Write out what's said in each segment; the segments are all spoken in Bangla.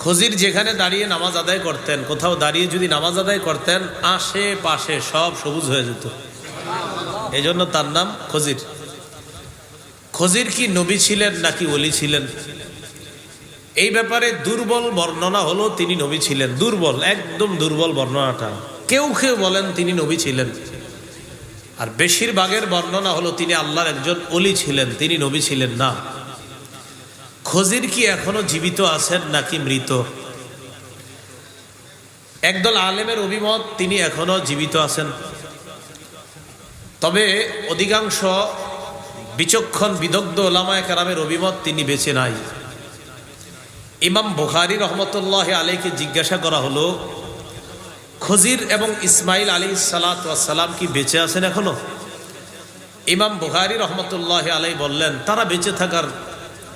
খজির যেখানে দাঁড়িয়ে নামাজ আদায় করতেন, কোথাও দাঁড়িয়ে যদি নামাজ আদায় করতেন, আশেপাশে সব সবুজ হয়ে যেত। এই জন্য তার নাম খজির। খজির কি নবী ছিলেন নাকি ওলি ছিলেন? এই ব্যাপারে দুর্বল বর্ণনা হলো তিনি নবী ছিলেন। দুর্বল, একদম দুর্বল বর্ণনাটা। কেউ কেউ বলেন তিনি নবী ছিলেন, আর বেশিরভাগের বর্ণনা হলো তিনি আল্লাহর একজন ওলি ছিলেন, তিনি নবী ছিলেন না। খজির কি এখনো জীবিত আছেন নাকি মৃত? একদল আলেমের অভিমত তিনি এখনো জীবিত আছেন, তবে অধিকাংশ বিচক্ষণ বিদগ্ধ ওলামায়ে কেরামের অভিমত তিনি বেঁচে নাই। ইমাম বুখারী রহমতুল্লাহ আলাইকে জিজ্ঞাসা করা হলো, খজির এবং ইসমাইল আলাইহিস সালাতু ওয়াস সালাম কি বেঁচে আছেন এখনো? ইমাম বুখারী রহমতুল্লাহ আলাই বললেন, তারা বেঁচে থাকার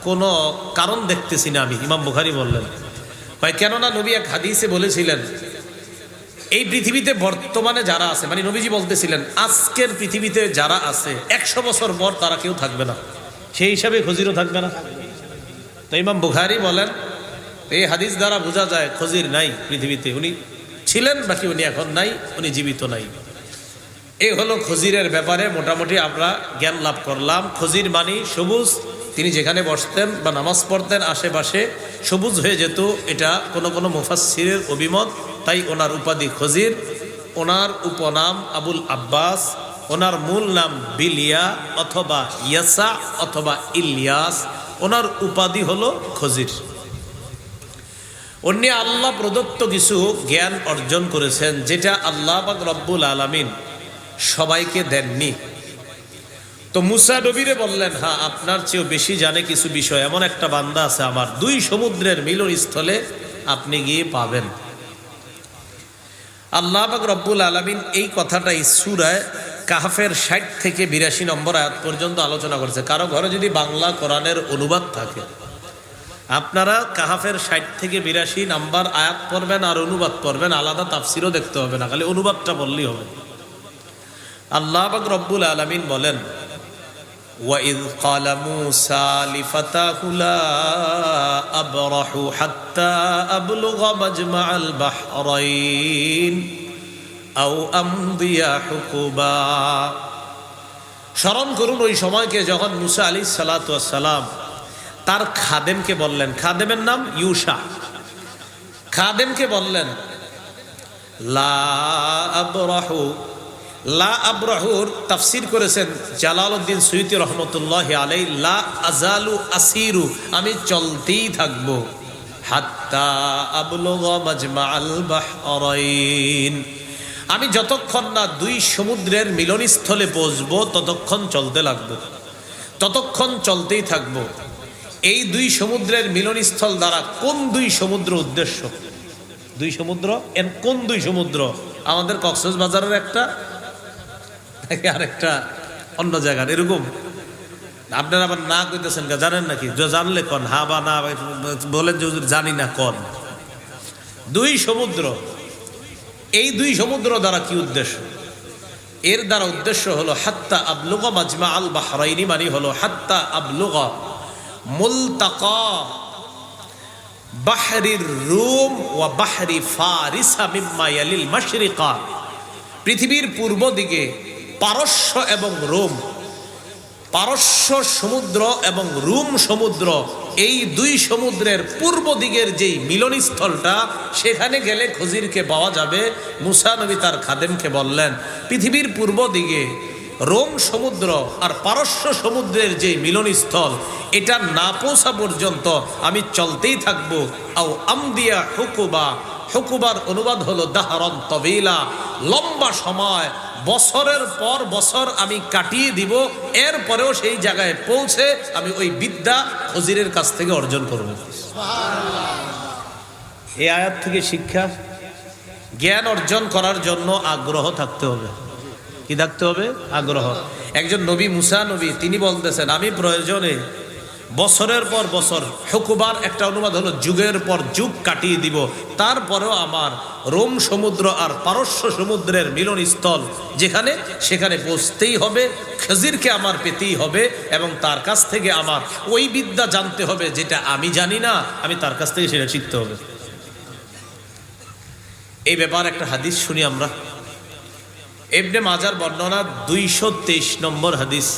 কোনো কারণ দেখতেছি না আমি। ইমাম বুখারী বললেন, ভাই কেননা নবী এক হাদিসে বলেছিলেন, এই পৃথিবীতে বর্তমানে যারা আছে, মানে নবীজি বলতেছিলেন আজকের পৃথিবীতে যারা আছে 100 বছর পর তারা কেউ থাকবে না, সেই হিসাবে খজিরও থাকবে না। তো ইমাম বুখারী বলেন, এই হাদিস দ্বারা বোঝা যায় খজির নাই পৃথিবীতে। উনি ছিলেন বাকি উনি এখন নাই, উনি জীবিত নাই। এই হলো খজিরের ব্যাপারে মোটামুটি আমরা জ্ঞান লাভ করলাম। খজির মানি সবুজ, তিনি যেখানে বসতেন বা নামাজ পড়তেন আশেপাশে সবুজ হয়ে যেত, এটা কোনো কোনো মুফাসসিরের অভিমত। তাই ওনার উপাধি খজির, ওনার উপনাম আবুল আব্বাস, ওনার মূল নাম বিলিয়া অথবা ইয়াসা অথবা ইলিয়াস, ওনার উপাধি হলো খজির। উনি আল্লাহ প্রদত্ত কিছু জ্ঞান অর্জন করেছেন, যেটা আল্লাহ পাক রব্বুল আলামিন সবাইকে দেননি। তো মুসা নবীরে বললেন, হ্যাঁ আপনার চেয়েও বেশি জানে কিছু বিষয়, এমন একটা বান্দা আছে আমার, 2 সমুদ্রের মিলনস্থলে আপনি গিয়ে পাবেন। আল্লাহ পাক রব্বুল আলামিন এই কথাটাই সূরা কাহফের 60 থেকে 82 নম্বর আয়াত পর্যন্ত আলোচনা করেছে। কারো ঘরে যদি বাংলা কোরআনের অনুবাদ থাকে, আপনারা কাহফের 60 থেকে 82 নাম্বার আয়াত পড়বেন আর অনুবাদ পড়বেন, আলাদা তাফসিরও দেখতে হবে না, খালি অনুবাদটা বললেই হবে। আল্লাহ পাক রব্বুল আলামিন বলেন, وَإِذْ قَالَ مُوسَى لِفَتَاهُ لَا أَبْرَحُ حَتَّى أَبْلُغَ مَجْمَعَ الْبَحْرَيْنِ أَوْ أَمْضِيَ حُقُبًا। স্মরণ করুন ওই সময়কে যখন মুসা আলাইহিস সালাতু ওয়াস সালাম তার খাদেমকে বললেন, খাদেমের নাম ইউশা, খাদেমকে বললেন লা আবরাহু। লা আবরাহুর তাফসির করেছেন জালালউদ্দিন সুয়ুতী রহমতুল্লাহি আলাইহি, লা আজালু আসিরু, আমি চলতেই থাকবো, হাত্তা আবলুগা মাজমাআল বাহরাইন, আমি যতক্ষণ না 2 সমুদ্রের মিলনস্থলে পৌঁছবো ততক্ষণ চলতে লাগবো, ততক্ষণ চলতেই থাকবো। এই 2 সমুদ্রের মিলনস্থল দ্বারা কোন 2 সমুদ্র উদ্দেশ্য? 2 সমুদ্র, এর কোন 2 সমুদ্র? আমাদের কক্সবাজারের একটা, আর একটা অন্য জায়গার, এরকম। আপনারা আবার না কইতেছেন, জানেন নাকি? জানলে কন, হা বা না বলেন যে জানি না কন। 2 সমুদ্র, এই 2 সমুদ্র দ্বারা কি উদ্দেশ্য? এর দ্বারা উদ্দেশ্য হলো হাত্তা আবলুগা মাজমা আল বাহরাইনি, মানে হলো হাত্তা আবলুগা মুলতাকা বাহরির রুম ওয়া বাহরি ফারিসা মিম্মা ইয়ালিল মাশরিকা, পৃথিবীর পূর্ব দিকে পারস্য এবং রোম, পারস্য সমুদ্র এবং রোম সমুদ্র, এই 2 সমুদ্রের পূর্ব দিকের যেই মিলনস্থলটা, সেখানে গেলে খজিরকে পাওয়া যাবে। মুসা নবী তার খাদেমকে বললেন, পৃথিবীর পূর্ব দিকে রোম সমুদ্র আর পারস্য সমুদ্রের যে মিলনস্থল, এটা না পৌঁছা পর্যন্ত আমি চলতেই থাকবো। আও আমদিয়া হুকুবা, হুকুবার অনুবাদ হলো দাহরন তবিলা, লম্বা সময়, বছরের পর বছর আমি কাটিয়ে দিব, এরপরেও সেই জায়গায় পৌঁছে আমি ওই বিদ্যা খজিরের কাছ থেকে অর্জন করব। এই আয়াত থেকে শিক্ষা, জ্ঞান অর্জন করার জন্য আগ্রহ থাকতে হবে। কি থাকতে হবে? আগ্রহ। একজন নবী, মুসা নবী, তিনি বলতেছেন আমি প্রয়োজনে বছরের পর বছর, হুকুবার একটা অনুবাদ হলো যুগের পর যুগ কাটিয়ে দিব, তারপরেও আমার রোম সমুদ্র আর পারস্য সমুদ্রের মিলনস্থল যেখানে, সেখানে পৌঁছতেই হবে, খজিরকে আমার পেতেই হবে, এবং তার কাছ থেকে আমার ওই বিদ্যা জানতে হবে যেটা আমি জানি না, আমি তার কাছ থেকে সেটা শিখতে হবে। এই ব্যাপার একটা হাদিস শুনি আমরা। ইবনে মাজার বর্ণনা 223 নম্বর হাদিস।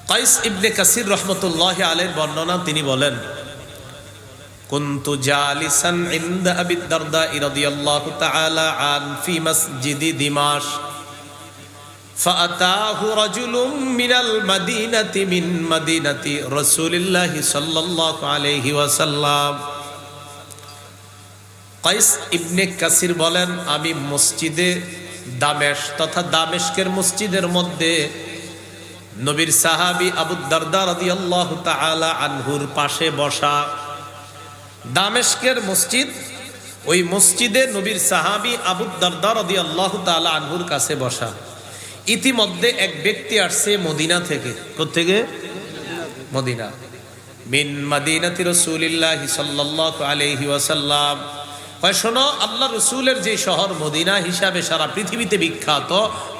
কাইস ইবনে কাসির রহমতুল্লাহি আলাইহির বর্ণনা, তিনি বলেন, কুনতু জালিসান ইনদা আবি দারদা রাদিয়াল্লাহু তাআলা আন ফি মসজিদি দিমাশক ফাআতাহু রাজুলুম মিনাল মাদিনাতি মিন মাদিনাতি রাসূলিল্লাহি সাল্লাল্লাহু আলাইহি ওয়াসাল্লাম। কাইস ইবনে কাসির বলেন, আমি মসজিদে দামেশ তথা দামেশকের মসজিদের মধ্যে নবীর সাহাবী আবু দারদা রাদিয়াল্লাহু তাআলা আনহুর পাশে বসা। দামেশকের মসজিদ, ওই মসজিদে নবীর সাহাবী আবু দারদা রাদিয়াল্লাহু তাআলা আনহুর কাছে বসা। ইতিমধ্যে এক ব্যক্তি আসছে মদিনা থেকে। কোত্থেকে? মদিনা। মিন মাদিনাতি রাসূলিল্লাহি সাল্লাল্লাহু আলাইহি ওয়াসাল্লাম। শোনো, আল্লাহ রসুলের যে শহর মদিনা হিসাবে সারা পৃথিবীতে বিখ্যাত,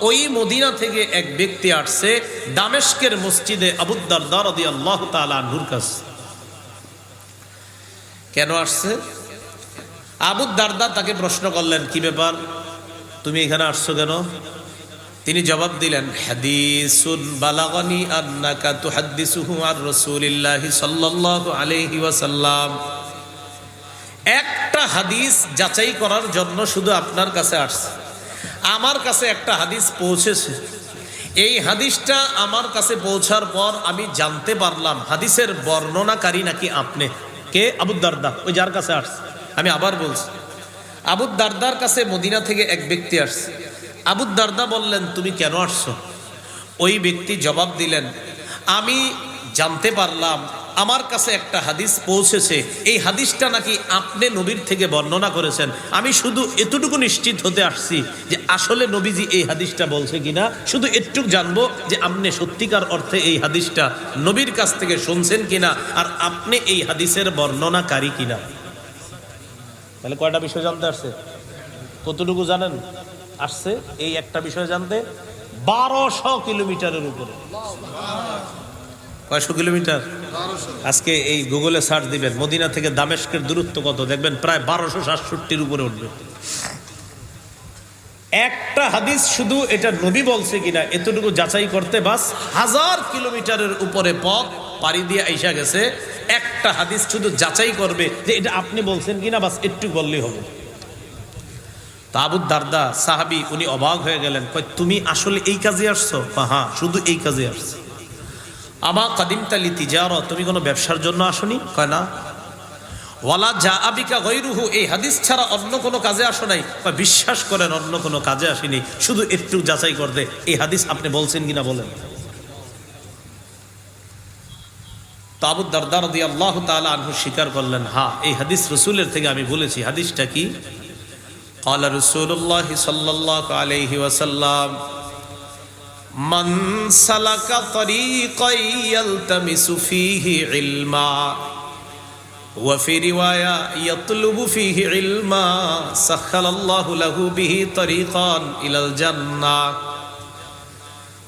ওই মদিনা থেকে এক ব্যক্তি আসছে দামেশকের মসজিদে আবু দারদা রাদিয়াল্লাহু তাআলা আনহুর কাছে। কেন আসছে? আবু দারদা তাকে প্রশ্ন করলেন, কি ব্যাপার, তুমি এখানে আসছো কেন? তিনি জবাব দিলেন, হাদিসুন বালাগানি আন্নাকা তুহাদ্দিসুহু আর রাসূলিল্লাহি সাল্লাল্লাহু আলাইহি ওয়াসাল্লাম। একটা হাদিস যাচাই করার জন্য শুধু আপনার কাছে আসছে। আমার কাছে একটা হাদিস পৌঁছেছে। এই হাদিসটা আমার কাছে পৌঁছার পর আমি জানতে পারলাম হাদিসের বর্ণনাকারী নাকি আপনি। কে? আবু দারদা, ওই যার কাছে আসছে। আমি আবার বলছি, আবু দারদার কাছে মদিনা থেকে এক ব্যক্তি আসছে। আবু দারদা বললেন, তুমি কেন আসছো? ওই ব্যক্তি জবাব দিলেন, আমি জানতে পারলাম আমার কাছে একটা হাদিস পৌঁছেছে, এই হাদিসটা নাকি আপনি নবীর থেকে বর্ণনা করেছেন। আমি শুধু এতটুকু নিশ্চিত হতে আসছি যে আসলে নবীজি এই হাদিসটা বলছে কিনা, শুধু এটুকু জানবো যে আপনি সত্যিকার অর্থে এই হাদিসটা নবীর কাছ থেকে শুনছেন কিনা, আর আপনি এই হাদিসের বর্ণনাকারী কিনা। তাহলে কয়টা বিষয় জানতে আসছে? কতটুকু জানেন? আসছে এই একটা বিষয় জানতে 1200 কিলোমিটারের উপরে। কয়শো কিলোমিটার? আজকে এই গুগলে সার্চ দিবেন মদিনা থেকে দামেশকের দূরত্ব কত, দেখবেন প্রায় 1267 উপরে উঠবে। একটা হাদিস শুধু এটা নবী বলছে কিনা এতটুকু যাচাই করতে বাস 1000 কিলোমিটারের উপরে পথ পাড়ি দিয়ে আইসা গেছে। একটা হাদিস শুধু যাচাই করবে যে এটা আপনি বলছেন কিনা, বাস একটু বললেই হবে। তা আবু দারদা সাহাবী, উনি অবাক হয়ে গেলেন। কয়, তুমি আসলে এই কাজে আসছো? হ্যাঁ, শুধু এই কাজে আসছো। আমা কাদিমতা লিতিজারা, তুমি কোনো ব্যবসার জন্য আসনি? কয় না। ওয়ালা জা আবিকা গৈরুহু, এই হাদিস ছাড়া অন্য কোনো কাজে আসো নাই? কয়, বিশ্বাস করেন অন্য কোনো কাজে আসিনি, শুধু একটু যাচাই করতে এই হাদিস আপনি বলছেন কিনা বলেন। তো আবু দারদা রাদিয়াল্লাহু তাআলা আনহু স্বীকার করলেন, হ্যাঁ, এই হাদিস রাসূলের থেকে আমি বলেছি। হাদিসটা কি? ক্বালা রাসূলুল্লাহি সাল্লাল্লাহু আলাইহি ওয়াসাল্লাম, মান সালাকা তরিকান ইয়ালতামিসু ফীহি ইলমা ওয়া ফি রিওয়ায়া ইয়াতলুবু ফীহি ইলমা সাখালাল্লাহু লাহু বিহি তরিকান ইলাল জান্নাহ।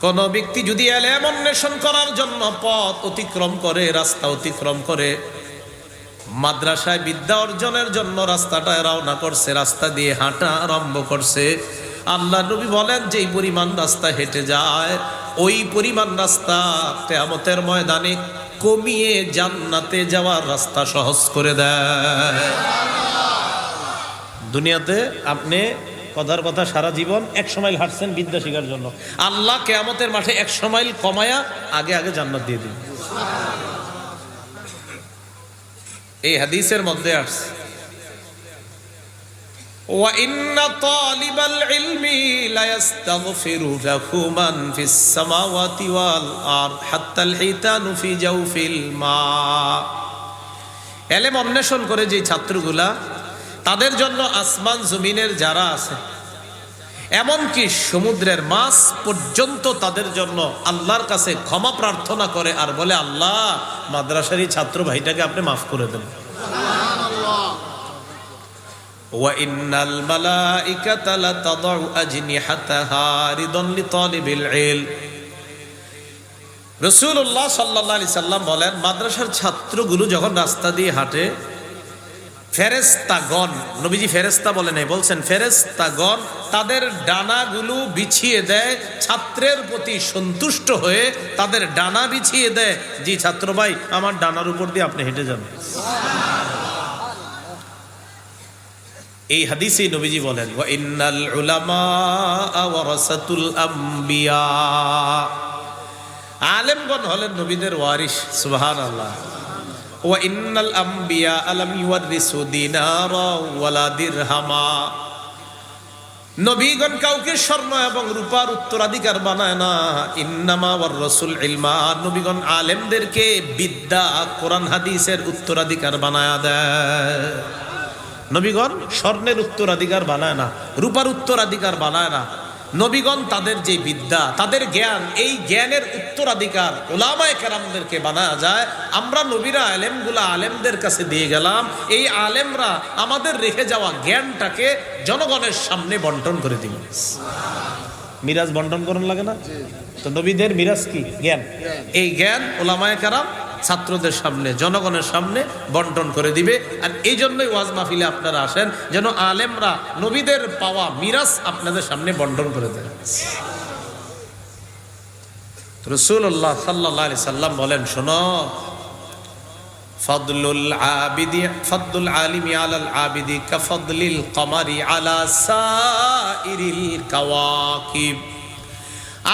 কোন ব্যক্তি যদি ইলম অন্বেষণ করার জন্য পথ অতিক্রম করে, রাস্তা অতিক্রম করে, মাদ্রাসায় বিদ্যা অর্জনের জন্য রাস্তাটায় রওনা করছে, রাস্তা দিয়ে হাঁটা আরম্ভ করছে, আল্লাহ নবী বলেন যেই পরিমাণ রাস্তা হেঁটে যায় ওই পরিমাণ রাস্তা কিয়ামতের ময়দানে কমিয়ে জান্নাতে যাওয়ার রাস্তা সহজ করে দেয়। দুনিয়াতে আপনি কথার কথা সারা জীবন 100 মাইল হাঁটছেন বিদ্যা শেখার জন্য, আল্লাহ কিয়ামতের মাঠে 100 মাইল কমায়া আগে আগে জান্নাত দিয়ে দিন। এই হাদিসের মধ্যে আসছে, ওয়া ইন্না তালিবাল ইলমি লা ইস্তাগফিরু লাহু মান ফিস সামাওয়াতি ওয়াল আরদ হাত্তাল হিতানু ফি জাওফিল মা। ইলম অন্বেষণ করে যে ছাত্রগুলা, তাদের জন্য আসমান জমিনের যারা আছে, এমনকি সমুদ্রের মাছ পর্যন্ত তাদের জন্য আল্লাহর কাছে ক্ষমা প্রার্থনা করে আর বলে, আল্লাহ মাদ্রাসারই ছাত্র ভাইটাকে আপনি মাফ করে দেন। ওয়া ইন্নাল মালাইকাতা লাতাদউ আজনিহাতাহা রিদান লিতালিবিল ইলম। রাসূলুল্লাহ সাল্লাল্লাহু আলাইহি সাল্লাম বলেন, মাদ্রাসার ছাত্রগুলো যখন রাস্তা দিয়ে হাঁটে, ফেরেশতাগণ, নবীজি ফেরেশতা বলে নাই, বলছেন ফেরেশতাগণ তাদের ডানাগুলো বিছিয়ে দেয় ছাত্রের প্রতি সন্তুষ্ট হয়ে, তাদের ডানা বিছিয়ে দেয়, জি ছাত্র ভাই আমার ডানার উপর দিয়ে আপনি হেঁটে যান। এই হাদিসে নবীজি বলেন ওয়া ইন্নাল উলামা ওয়ারাসাতুল আম্বিয়া, আলেমগণ হলেন নবীদের ওয়ারিস। সুবহানাল্লাহ। ওয়া ইন্নাল আম্বিয়া আলাম ইউরিসু দিনারা ওয়ালা দিরহামা, নবীগণ কাউকে স্বর্ণ এবং রূপার উত্তরাধিকার বানায় না। ইন্নামা ওয়ার রাসূল ইলমা, নবীগণ আলেমদেরকে বিদ্যা কোরআন হাদিসের উত্তরাধিকার বানায়া দেয়। নবীগণ স্বর্ণের উত্তরাধিকার বানায় না, রূপার উত্তরাধিকার বানায় না। নবীগণ তাদের যে বিদ্যা, তাদের জ্ঞান, এই জ্ঞানের উত্তরাধিকার উলামায়ে কেরামদেরকে বানায়া যায়। আমরা নবীরা আলেমগুলা আলেমদের কাছে দিয়ে গেলাম, এই আলেমরা আমাদের রেখে যাওয়া জ্ঞানটাকে জনগণের সামনে বন্টন করে দিল। মিরাজ বন্টন করার লাগে না তো? নবীদের মিরাজ কি? জ্ঞান। এই জ্ঞান উলামায়ে কেরাম ছাত্রদের সামনে, জনগণের সামনে বন্টন করে দিবে। আর এই জন্যই ওয়াজ মাহফিলে আপনারা আসেন, যেন আলেমরা নবীদের পাওয়া মিরাস আপনাদের সামনে বন্টন করে দেন। রাসূলুল্লাহ সাল্লাল্লাহু আলাইহি সাল্লাম বলেন, শোনো, ফাদলুল আলিমি আলাল আবিদি কাফদলিল কমারি আলা সাইরিল কাওয়াকিব,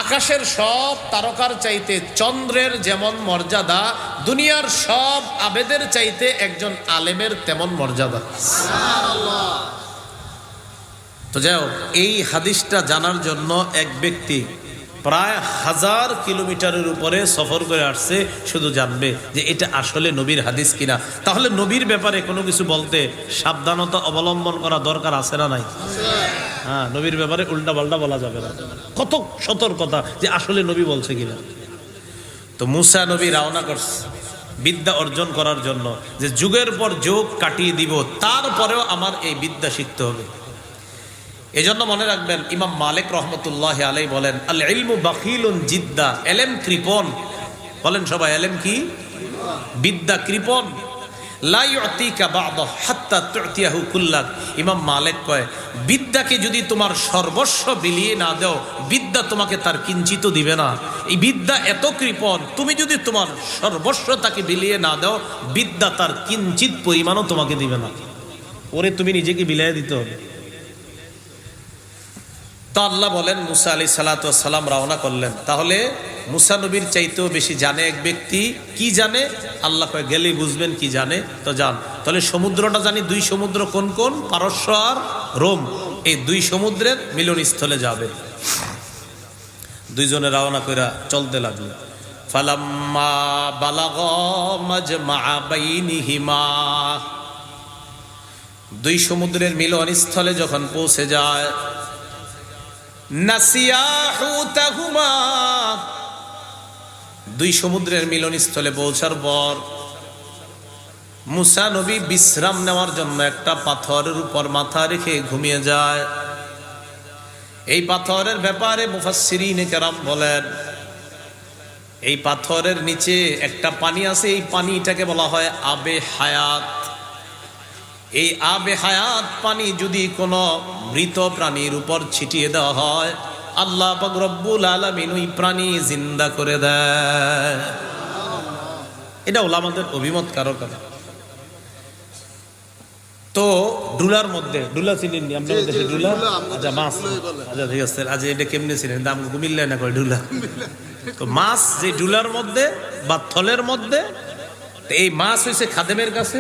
আকাশের সব তারকার চাইতে চন্দ্রের যেমন মর্যাদা, দুনিয়ার সব আবেদের চাইতে একজন আলেমের তেমন মর্যাদা। তো যাই হোক, এই হাদিসটা জানার জন্য এক ব্যক্তি প্রায় 1000 কিলোমিটারের উপরে সফর করে আসছে, শুধু জানবে যে এটা আসলে নবীর হাদিস কিনা। তাহলে নবীর ব্যাপারে কোনো কিছু বলতে সাবধানতা অবলম্বন করা দরকার আছে না নাই? হ্যাঁ, নবীর ব্যাপারে উল্টা পাল্টা বলা যাবে না, কত সতর্কতা যে আসলে নবী বলছে কিনা। তো মুসা নবী রওনা করছে বিদ্যা অর্জন করার জন্য, যে যুগের পর যুগ কাটিয়ে দিব, তারপরেও আমার এই বিদ্যা শিখতে হবে। এজন্য মনে রাখবেন, ইমাম মালিক রহমতুল্লাহ আলাইহি বলেন, আল ইলমু বাখিলুন জিদ্দা, এলেম কৃপণ। বলেন সবাই, এলেম কি? বিদ্যা কৃপণ। লা ইউতিকা বা'দাহু হাত্তা তু'তিয়াহু কুল্লাক। ইমাম মালিক কয়, বিদ্যাকে যদি তোমার সর্বস্ব বিলিয়ে না দাও, বিদ্যা তোমাকে তার কিঞ্চিত দিবে না। এই বিদ্যা এত কৃপণ, তুমি যদি তোমার সর্বস্ব তাকে বিলিয়ে না দাও, বিদ্যা তার কিঞ্চিত পরিমাণও তোমাকে দিবে না। ওরে তুমি নিজেকে বিলিয়ে দিতে হবে। তো আল্লাহ বলেন, মুসা আলাইহিস সালাতু ওয়াস সালাম রওনা করলেন। তাহলে মুসা নবীর চাইতেও বেশি জানে এক ব্যক্তি। কি জানে? আল্লাহ কয় গেলেই বুঝবেন কি জানে। তো যান, তাহলে সমুদ্রটা জানি, 2 সমুদ্র কোন কোন? পারস্য আর রোম। এই 2 সমুদ্রের মিলনস্থলে যাবে। দুইজনে রওনা কইরা চলতে লাগলো। ফালাম্মা বালাগা মাজমা বাইনিহিমা, 2 সমুদ্রের মিলনস্থলে যখন পৌঁছে যায়, নাসিয়া হুতাহুমা, 2 সমুদ্রের মিলনস্থলে পৌঁছার পর মুসা নবী বিশ্রাম নেওয়ার জন্য একটা পাথরের উপর মাথা রেখে ঘুমিয়ে যায়। এই পাথরের ব্যাপারে মুফাসসিরিনে কেরাম বলেন, এই পাথরের নিচে একটা পানি আছে, এই পানিটাকে বলা হয় আবে হায়াত। এই আবে হায়াত পানি যদি কোনো মৃত প্রাণীর উপর ছিটিয়ে দেওয়া হয়, আল্লাহ পাক রব্বুল আলামিন ওই প্রাণী জিন্দা করে দেয়। এটা উলামাদের অভিমত কারো কারো। তো ডুলার মধ্যে, ডুলা চিনেন নি আপনাদের দেশে? ডুলা, আচ্ছা মাছ, আচ্ছা ঠিক আছে। আজ এটা কেমনে ছিলেন? দাম কুমিল্লা না করে ডুলা। তো মাছ যে ডুলার মধ্যে বা থলের মধ্যে, এই মাছ হয়েছে খাদেমের কাছে।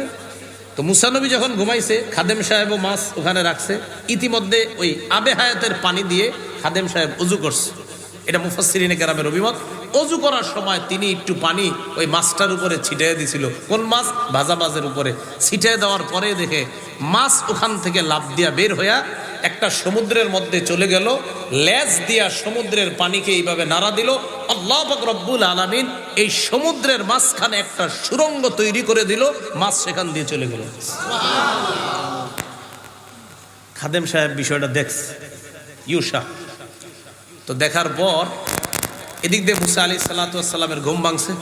তো মুসা নবী যখন ঘুমাইছে, খাদেম সাহেবও মাছ ওখানে রাখছে। ইতিমধ্যে ওই আবে হায়াতের পানি দিয়ে খাদেম সাহেব ওযু করছে। এটা মুফাসসিরিনে কেরামের অভিমত। ওযু করার সময় তিনি একটু পানি ওই মাছটার উপরে ছিটিয়ে দিছিল। কোন মাছ? ভাজা মাছের উপরে ছিটিয়ে দেওয়ার পরে দেখে মাছ ওখান থেকে লাফ দিয়া বের হইয়া একটা সমুদ্রের মধ্যে চলে গেল। লেজ দিয়া সমুদ্রের পানিকে এইভাবে নাড়া দিল। আল্লাহ পাক রব্বুল আলামিন এই সমুদ্রের মাঝখানে একটা সুড়ঙ্গ তৈরি করে দিল, মাছ সেখান দিয়ে চলে গেল। খাদেম সাহেব বিষয়টা দেখছে, ইউসা। তো দেখার পর এদিক দিয়ে মুসা আলাইহিস সালাতু ওয়াস সালামের ঘুম ভাঙছে।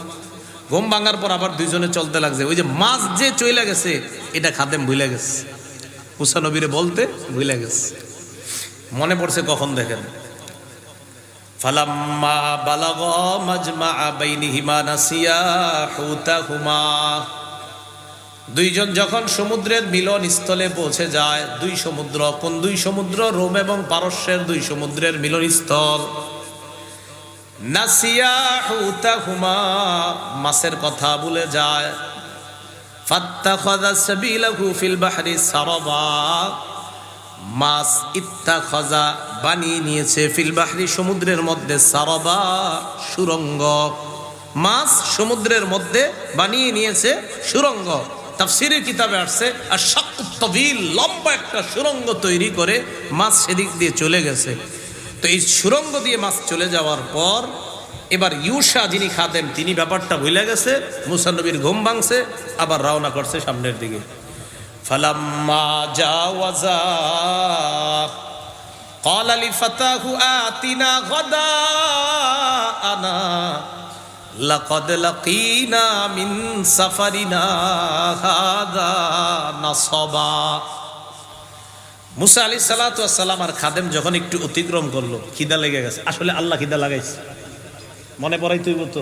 ঘুম ভাঙার পর আবার দুইজনে চলতে লাগছে। ওই যে মাছ যে চইলা গেছে এটা খাদেম ভুলে গেছে, মুসা নবীরে বলতে ভুলে গেছে। মনে পড়ছে কখন দেখেন, ফালাম্মা বালাগা মাজমা বাইনিহিমা নাসিয়া হুতাহুমা, দুইজন যখন সমুদ্রের মিলন স্থলে পৌঁছে যায়, দুই সমুদ্র, কোন দুই সমুদ্র? রোম এবং পারস্যের দুই সমুদ্রের মিলন স্থল। নাসিয়া হুতাহুমা, মাছের কথা ভুলে যায়। ফাত্তাখাযা সাবিলাহু ফিল বাহরি সারাবা, মাছ ইত্তাখাযা বানিয়ে নিয়েছে, ফিল বাহরি সমুদ্রের মধ্যে, সারাবা সুরঙ্গ, মাছ সমুদ্রের মধ্যে বানিয়ে নিয়েছে সুরঙ্গ। তাফসীরের কিতাবে আসছে আর শাক্কুত তাবিল, লম্বা একটা সুরঙ্গ তৈরি করে মাছ সেদিক দিয়ে চলে গেছে। তো এই সুরঙ্গ দিয়ে মাছ চলে যাওয়ার পর এবার ইউশা যিনি খাদেম তিনি ব্যাপারটা ভুলে গেছে, মুসা নবীর ঘুম ভাঙছে, আবার রওনা করছে সামনের দিকে। ফালাম্মা জাওয়াজা ক্বালা লিফাতাহু আতিনা গাদাআনা লাকাদ লাকিনা মিন সাফারিনা হাযা নাসাবা। মুসা আলাইহিস সালাতু ওয়াস সালাম আর খাদেম যখন একটু অতিক্রম করলো, খিদা লেগে গেছে। আসলে আল্লাহ খিদা লাগাইছে, মনে পড়াই তুই বলতো।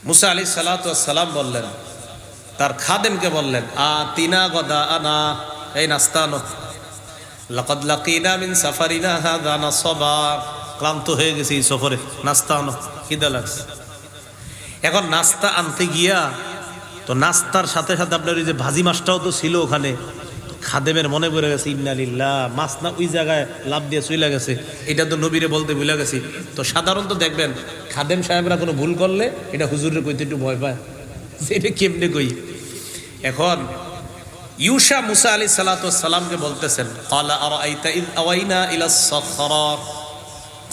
মুসা আলাইহিস সালাতু ওয়াস সালাম বললেন, তার খাদেমকে বললেন, আতিনা গাদাআনা, এই নাস্তা আনো, লাকাদ লাকিনা মিন সাফারিনা হাযা নাসাবা, ক্লান্ত হয়ে গেছি এই সফরে, নাস্তা আনো, খিদা লাগছে। এখন নাস্তা আনতে গিয়া তো নাস্তার সাথে সাথে আপনার ওই যে ভাজি মাছটাও তো ছিল ওখানে, খাদেমের মনে পড়ে গেছে, ইন্না লিল্লাহ, মাছ না ওই জায়গায় লাভ দিয়ে চলে গেছে, এটা তো নবীরে বলতে ভুলে গেছি। তো সাধারণত দেখবেন খাদেম সাহেবরা কোনো ভুল করলে এটা হুজুরে কইতে একটু ভয় পায়, এটা কেমনে কই। এখন ইউশা মুসা আলাইহিস সালাতু ওয়াস সালামকে বলতেছেন, ক্বালা আরাআইতা ইয আওয়াইনা ইলাস সাখরা,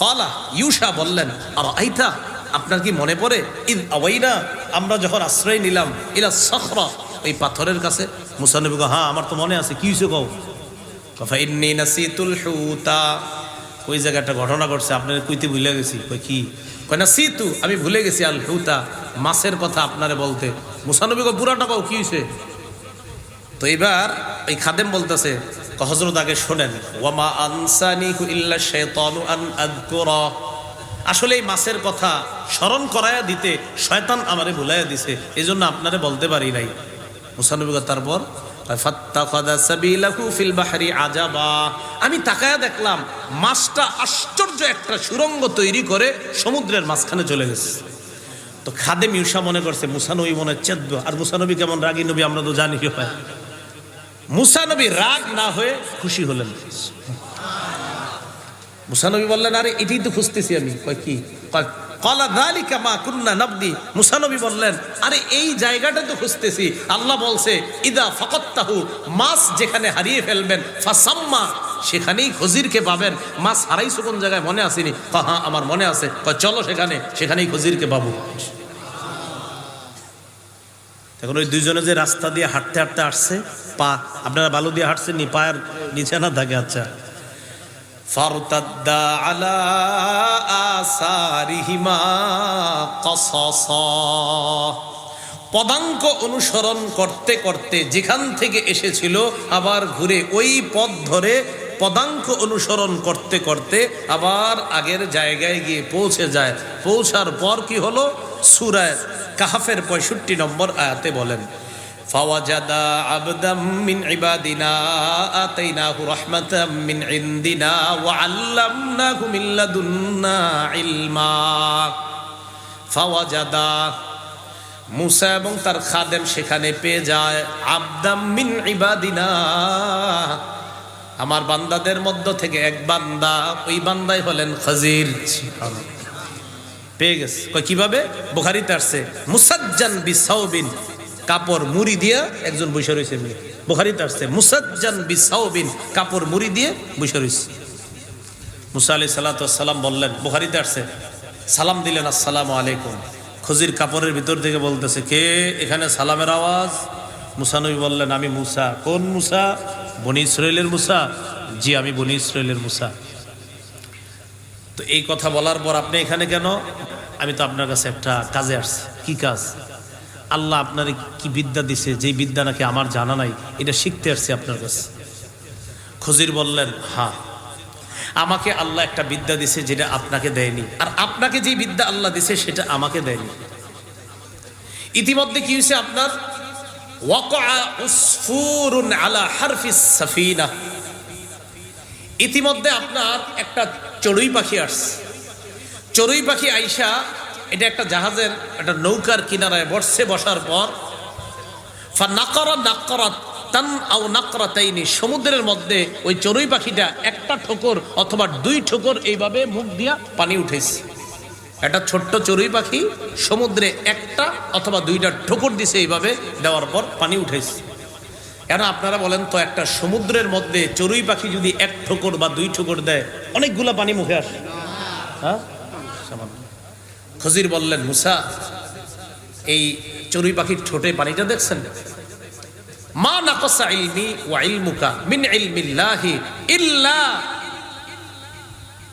ক্বালা ইউশা বললেন, আরাআইতা, আপনার কি মনে পড়ে, ইয আওয়াইনা, আমরা যখন আশ্রয় নিলাম, ইলাস সাখরা, ওই পাথরের কাছে। মুসা নবী কয়, হ্যাঁ আমার তো মনে আছে, কি হইছে কও? ফা ইন্নী নাসিতুল হুতা, ওই জায়গায় একটা ঘটনা ঘটছে, আপনার কইতে ভুলে গেছি। কই কি? কয় নাসিতু, আমি ভুলে গেছি, আল হুতা, মাছের কথা আপনারে বলতে। মুসা নবী কয়, পুরাটা কও, কি হইছে? তো এবার এই খাদেম বলতেছে, হযরত আগে শোনেন, ওয়ামা আনসানিহু ইল্লা শাইতানু আন আযকুরা, আসলে এই মাছের কথা স্মরণ করায়া দিতে শয়তান আমারে ভুলাইয়া দিছে, এজন্য আপনারে বলতে পারি নাই। মুসা নবী তারপর ফাত্তাখাযা সাবিলাহু ফিল বাহরি আজাবা, আমি তাকায়া দেখলাম মাছটা আশ্চর্য একটা সুরঙ্গ তৈরি করে সমুদ্রের মাঝখানে চলে গেছে। তো খাদেম ইউশা মনে করছে মুসা নবী মনে চেতবে, আর মুসা নবী কেমন রাগী নবী আমরা তো জানি। হয় মুসা নবী রাগ না হয়ে খুশি হলেন। মুসা নবী বললেন, আরে এটাই তো খুঁজতেছি আমি। কয় কি? ক্বালা যালিকা মা কুন্না নাবগি, মুসা নবী বললেন, আরে এই জায়গাটা তো খুঁজতেছি, আল্লাহ বলছে ইদা ফাকাত্তাহু, মাছ যেখানে হারিয়ে ফেলবেন, ফাসাম্মা, সেখানেই খজিরকে পাবেন। মাছ হারাইছো কোন জায়গায় মনে আসেনি? হ্যাঁ আমার মনে আছে। চলো সেখানে, সেখানেই খজিরকে পাবো। এখন ওই দুইজনে যে রাস্তা দিয়ে হাঁটতে হাঁটতে আসছে, পা, আপনারা বালু দিয়ে হাঁটছেন নি, পায়ের নিচে না থাকে? আচ্ছা। ফারতাদ্দা আলা আসারিহিমা কাসাসা, পদাঙ্ক অনুসরণ করতে করতে যেখান থেকে এসেছিল আবার ঘুরে ওই পথ ধরে পদাঙ্ক অনুসরণ করতে করতে আবার আগের জায়গায় গিয়ে পৌঁছে যায়। পৌঁছার পর কি হলো? সূরা কাহফের 65 নম্বর আয়াতে বলেন, ফাওয়াজাদা আবদাম মিন ইবাদিনা আতাইনাহু রাহমাতাম মিন ইনদিনা ওয়া আল্লামনাহু মিন লাদুন্না ইলমা। ফাওয়াজাদা, মুসা এবং তার খাদেম সেখানে পেয়ে যায় আবদাম মিন ইবাদিনা, আমার বান্দাদের মধ্য থেকে এক বান্দা, ওই বান্দাই হলেন খজির। পেয়ে গেছে। কিভাবে? বুখারীতে আসছে, মুসাজ্জান বিসাউবিন, কাপড় মুড়ি দিয়া একজন বসে রয়েছে। বুখারীতে আসছে মুসাজ্জান বিসাউবিন, কাপড় মুড়ি দিয়ে বসে রয়েছে। মুসা আলাইহিস সালাতু ওয়াস সালাম বললেন, বুখারীতে আসছে, সালাম দিলেন, আসসালামু আলাইকুম। খজির কাপড়ের ভিতর থেকে বলতেছে, কে এখানে সালামের আওয়াজ? মুসা নবী বললেন, আমি মুসা। কোন মুসা? বনি ইসরাইলের মুসা? জি আমি বনি ইসরাইলের মুসা। তো এই কথা বলার পর আপনি এখানে কেন? আমি তো আপনার কাছে একটা কাজে আসছি। কি কাজ? আল্লাহ আপনার কি বিদ্যা দিছে, যেই বিদ্যা নাকি আমার জানা নাই, এটা শিখতে আসছি আপনার কাছে। খজির বললেন, হ্যাঁ, আমাকে আল্লাহ একটা বিদ্যা দিছে যেটা আপনাকে দেয়নি, আর আপনাকে যে বিদ্যা আল্লাহ দিছে সেটা আমাকে দেয়নি। ইতিমধ্যে কি হয়েছে আপনার? ওয়াকা উসফুরুন আলা হারফিস সাফিনা, ইতিমধ্যে আপনার একটা চড়ুই পাখি আসছে। চড়ুই পাখি আইসা এটা একটা জাহাজের একটা নৌকার কিনারায় বসছে। বসার পর সমুদ্রের মধ্যে ওই চড়ুই পাখিটা একটা ঠোকর অথবা দুই ঠোকর এইভাবে মুখ দিয়া পানি উঠেছে। একটা ছোট্ট চড়ুই পাখি সমুদ্রে একটা অথবা দুইটা ঠোকর দিছে, এইভাবে দেওয়ার পর পানি উঠেছে। কেন আপনারা বলেন তো, একটা সমুদ্রের মধ্যে চড়ুই পাখি যদি এক ঠোকর বা দুই ঠোকর দেয়, অনেকগুলা পানি মুখে আসে। হ্যাঁ, খজির বললেন, মুসা, এই চড়ুই পাখির ঠোঁটে পানিটা দেখছেন? মা নাকাসা ইলমি ওয়া ইলমুকা মিন ইলমিল্লাহি ইল্লা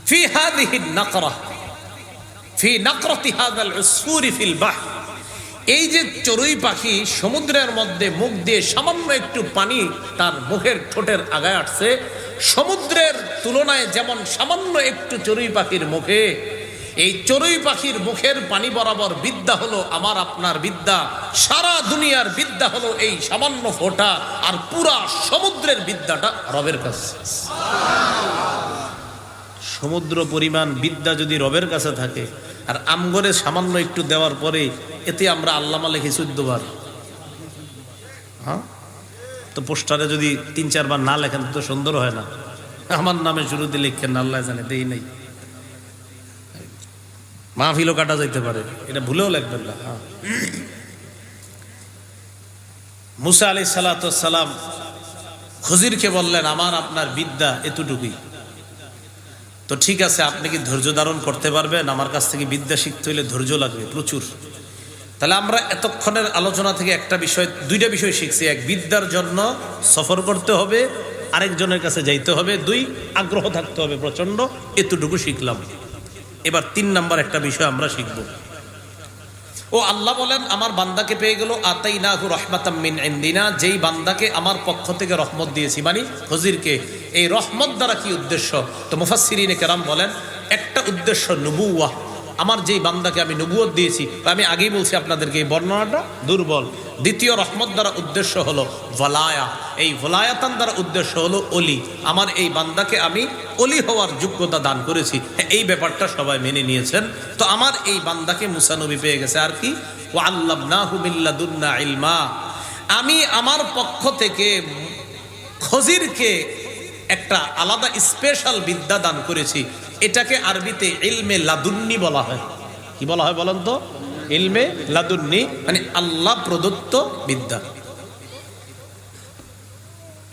ফি হাযিহি নাকরা ফি নাকরাতি হাযাল উসফুরি ফিল বাহর। এই যে চড়ুই পাখি সমুদ্রের মধ্যে মুখ দিয়ে সামান্য একটু পানি তার মুখের ঠোঁটের আগায় আসছে, সমুদ্রের তুলনায় যেমন সামান্য একটু চড়ুই পাখির মুখে, এই চড়ুই পাখির মুখের পানি বরাবর বিদ্যা হলো আমার আপনার বিদ্যা। সারা দুনিয়ার বিদ্যা হলো এই সামান্য ফোঁটা, আর পুরা সমুদ্রের বিদ্যাটা রবের কাছে। সমুদ্র পরিমাণ বিদ্যা যদি রবের কাছে থাকে, আর আমগরে সামান্য একটু দেওয়ার পরে এতে আমরা আল্লামা লিখি 14 বার। হ্যাঁ, তো পোস্টারে যদি 3-4 বার না লেখেন তো সুন্দর হয় না। আমার নামে শুরুতে লিখেন, আল্লাহ জানে, দেই নাই, মাহফিলও কাটা যাইতে পারে, এটা ভুলেও লিখবেন না। হ্যাঁ, মুসা আলাইহিস সালাতু ওয়াস সালাম খজিরকে বললেন, আমার আপনার বিদ্যা এতটুকুই, তো ঠিক আছে, আপনি কি ধৈর্য ধারণ করতে পারবেন? আমার কাছ থেকে বিদ্যা শিখতে হইলে ধৈর্য লাগবে প্রচুর। তাহলে আমরা এতক্ষণের আলোচনা থেকে দুইটা বিষয় শিখছি। এক, বিদ্যার জন্য সফর করতে হবে, আরেকজনের কাছে যাইতে হবে। 2, আগ্রহ থাকতে হবে প্রচন্ড। এতটুকু শিখলাম। এবার 3 নাম্বার একটা বিষয় আমরা শিখব। ও আল্লাহ বলেন, আমার বান্দাকে পেয়ে গেল আতাইনাহু রাহমাতাম মিন ইনদিনা, যেই বান্দাকে আমার পক্ষ থেকে রহমত দিয়েছি, মানে খজিরকে। এই রহমত দ্বারা কি উদ্দেশ্য? তো মুফাসসিরিনে কেরাম বলেন, একটা উদ্দেশ্য নবুওয়াহ, আমার যেই বান্দাকে আমি নবুয়ত দিয়েছি, আমি আগেই বলছি আপনাদেরকে, এই বর্ণনাটা দুর্বল। দ্বিতীয়, রহমত দ্বারা উদ্দেশ্য হলো ভলায়া, এই ভলায়াতান দ্বারা উদ্দেশ্য হলো অলি, আমার এই বান্দাকে আমি অলি হওয়ার যোগ্যতা দান করেছি। এই ব্যাপারটা সবাই মেনে নিয়েছেন। তো আমার এই বান্দাকে মুসা নবী পেয়ে গেছে। আর কি? ওয়া আল্লামনাহু মিন লাদুন্না ইলমা, আমি আমার পক্ষ থেকে খজিরকে একটা আলাদা স্পেশাল বিদ্যা দান করেছি। এটাকে আরবিতে ইলমে লাদুন্নি বলা হয়। কি বলা হয় বলেন তো? ইলমে লাদুন্নি, মানে আল্লাহ প্রদত্ত বিদ্যা।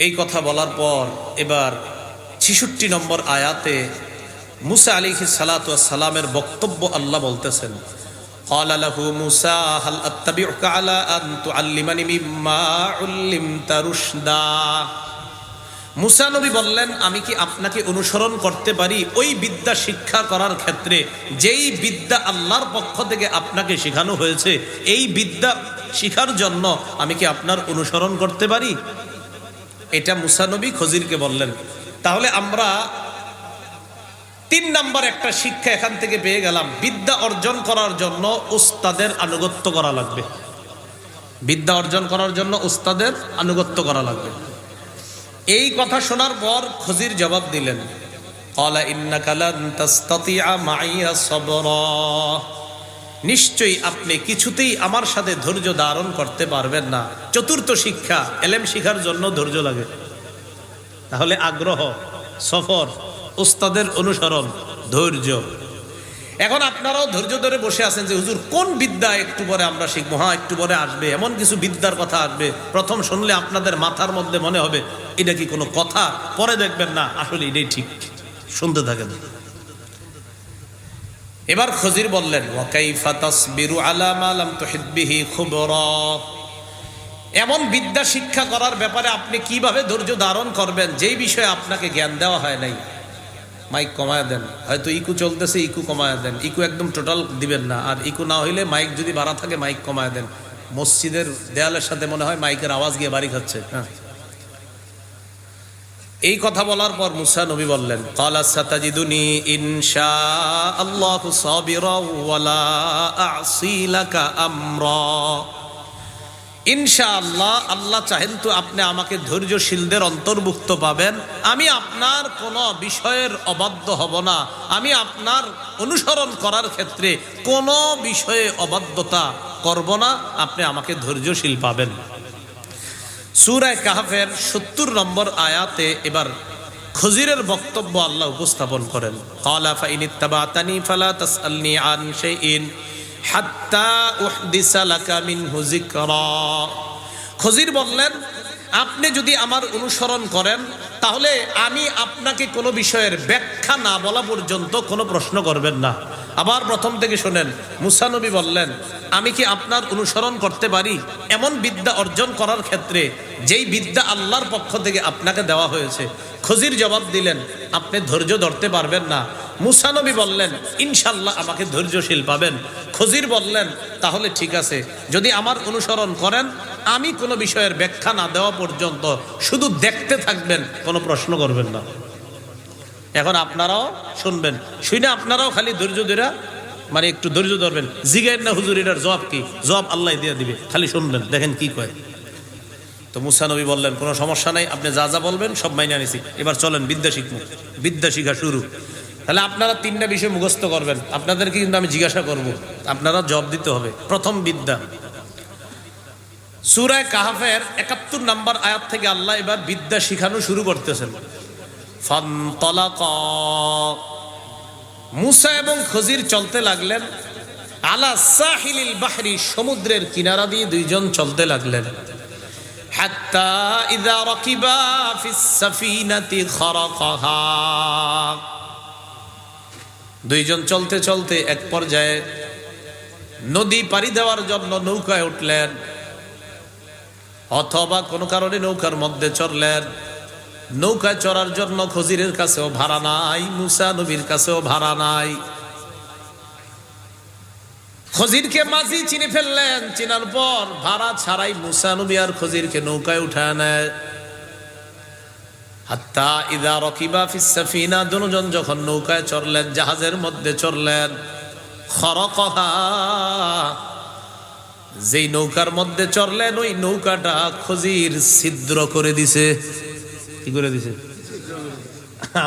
এই কথা বলার পর এবার 66 নম্বর আয়াতে মুসা আলাইহিস সালাতু ওয়াস সালামের বক্তব্য আল্লাহ বলতেছেন, ক্বালা লাহু মুসা হাল আত্তাবিউকা আলা আন তুআল্লিমানি মিম্মা উল্লিমতা রুশদা। মুসা নবী বললেন, আমি কি আপনাকে অনুসরণ করতে পারি ওই বিদ্যা শিক্ষা করার ক্ষেত্রে যেই বিদ্যা আল্লাহর পক্ষ থেকে আপনাকে শেখানো হয়েছে? এই বিদ্যা শিখার জন্য আমি কি আপনার অনুসরণ করতে পারি? এটা মুসা নবী খজিরকে বললেন। তাহলে আমরা 3 নাম্বার একটা শিক্ষা এখান থেকে পেয়ে গেলাম, বিদ্যা অর্জন করার জন্য উস্তাদের আনুগত্য করা লাগবে। বিদ্যা অর্জন করার জন্য উস্তাদের আনুগত্য করা লাগবে। এই কথা শোনার পর খজির জবাব দিলেন, ক্বালা ইন্নাকা লান তাসতাতিআ মাইয়া সাবরা, নিশ্চয়ই আপনি কিছুতেই আমার সাথে ধৈর্য ধারণ করতে পারবেন না। চতুর্থ শিক্ষা, এলেম শিখার জন্য ধৈর্য লাগে। তাহলে আগ্রহ, সফর, উস্তাদের অনুসরণ, ধৈর্য। এখন আপনারাও ধৈর্য ধরে বসে আছেন যে হুজুর কোন বিদ্যা একটু পরে আমরা শিখবো। হ্যাঁ, একটু পরে আসবে, এমন কিছু বিদ্যার কথা আসবে, প্রথম শুনলে আপনাদের মাথার মধ্যে মনে হবে এটা কি কোনো কথা, পরে দেখবেন না আসলে এটাই ঠিক। শুনতে থাকেন। এবার খজির বললেন, ওয়া কাইফা তাসবিরু আলা মা লাম তুহিত বিহি খুবরা, এমন বিদ্যা শিক্ষা করার ব্যাপারে আপনি কিভাবে ধৈর্য ধারণ করবেন যেই বিষয়ে আপনাকে জ্ঞান দেওয়া হয় নাই? মাইক কমায় দেন, হয়তো ইকু চলতেছে ইকু কমায় দেন, ইকু একদম টোটাল দিবেন না, আর ইকু না হইলে মাইক যদি বাড়া থাকে মাইক কমায় দেন। মসজিদের দেয়ালের সাথে মনে হয় মাইকের আওয়াজ গিয়ে বাড়ি খাচ্ছে। হ্যাঁ, এই কথা বলার পর মুসা নবী বললেন, ক্বালা সাতাজিদুনি ইনশাআল্লাহু সাবিরা ওয়া লা আ'সি লাকা আমরা। ইনশাআল্লাহ, আল্লাহ চাহেন তো আপনি আমাকে ধৈর্যশীলদের অন্তর্ভুক্ত পাবেন। আমি আপনার কোনো বিষয়ের অবাধ্য হব না, আমি আপনার অনুসরণ করার ক্ষেত্রে কোনো বিষয়ে অবাধ্যতা করব না, আপনি আমাকে ধৈর্যশীল পাবেন। সূরা কাহফের ৭০ নম্বর আয়াতে এবার খজিরের বক্তব্য আল্লাহ উপস্থাপন করেন। ক্বালা ফাইনিত্তাবাতানি ফালা তাসআলনি আন শাইইন হাত্তা উহদিসা লাকা মিনহু যিকরা। খজির বললেন, আপনি যদি আমার অনুসরণ করেন তাহলে আমি আপনাকে কোনো বিষয়ের ব্যাখ্যা না বলা পর্যন্ত কোনো প্রশ্ন করবেন না। আবার প্রথম থেকে শোনেন, মুসা নবী বললেন, আমি কি আপনার অনুসরণ করতে পারি এমন বিদ্যা অর্জন করার ক্ষেত্রে যেই বিদ্যা আল্লাহর পক্ষ থেকে আপনাকে দেওয়া হয়েছে? খজির জবাব দিলেন, আপনি ধৈর্য ধরতে পারবেন না। মুসা নবী বললেন, ইনশাল্লাহ আমাকে ধৈর্যশীল পাবেন। খজির বললেন, তাহলে ঠিক আছে, যদি আমার অনুসরণ করেন আমি কোনো বিষয়ের ব্যাখ্যা না দেওয়া পর্যন্ত শুধু দেখতে থাকবেন, কোনো প্রশ্ন করবেন না। এখন আপনারাও শুনবেন, শুনে আপনারাও খালি ধৈর্য ধরে, মানে একটু ধৈর্য ধরবেন, জিগাইন না হুজুর এটার জবাব কি, জবাব আল্লাহ দিয়ে দিবে, খালি শুনবেন, দেখেন কি কয়। তো মুসা নবী বললেন, কোনো সমস্যা নাই, আপনি যা যা বলবেন সব মাইনে আনিছি, এবার চলেন বিদ্যা শিখবো। বিদ্যা শিখা শুরু। তাহলে আপনারা 3টা বিষয় মুখস্থ করবেন, আপনাদেরকে কিন্তু আমি জিজ্ঞাসা করব, আপনারা জবাব দিতে হবে। প্রথম বিদ্যা, সূরা কাহফের ৭১ নম্বর আয়াত থেকে আল্লাহ এবার বিদ্যা শিখানো শুরু করতেছেন। ফানতালাকা, মুসা এবং খজির চলতে লাগলেন। আলা সাহিলিল বাহরি, সমুদ্রের কিনারা দিয়ে দুইজন চলতে লাগলেন। হাত্তা ইযা রাকিবা ফিস সাফিনাতি খারাকাহা, দুইজন চলতে চলতে এক পর্যায়ে নদী পাড়ি দেওয়ার জন্য নৌকায় উঠলেন, অথবা কোনো কারণে নৌকার মধ্যে চড়লেন। নৌকায় চড়ার জন্য খজিরের কাছেও ভাড়া নাই, মুসা নবীর কাছেও ভাড়া নাই। খজিরকে মাঝি চিনে ফেললেন, চিনার পর ভাড়া ছাড়াই মুসা নবী আর খজিরকে নৌকায় উঠায় নেয়। হাত্তা ইযা রাকিবা ফিস সাফিনা, দুজন যখন নৌকায় চড়লেন, জাহাজের মধ্যে চড়লেন, খারাকাহা, যেই নৌকার মধ্যে চড়লেন ওই নৌকাটা খজির ছিদ্র করে দিছে। কি করে দিছে?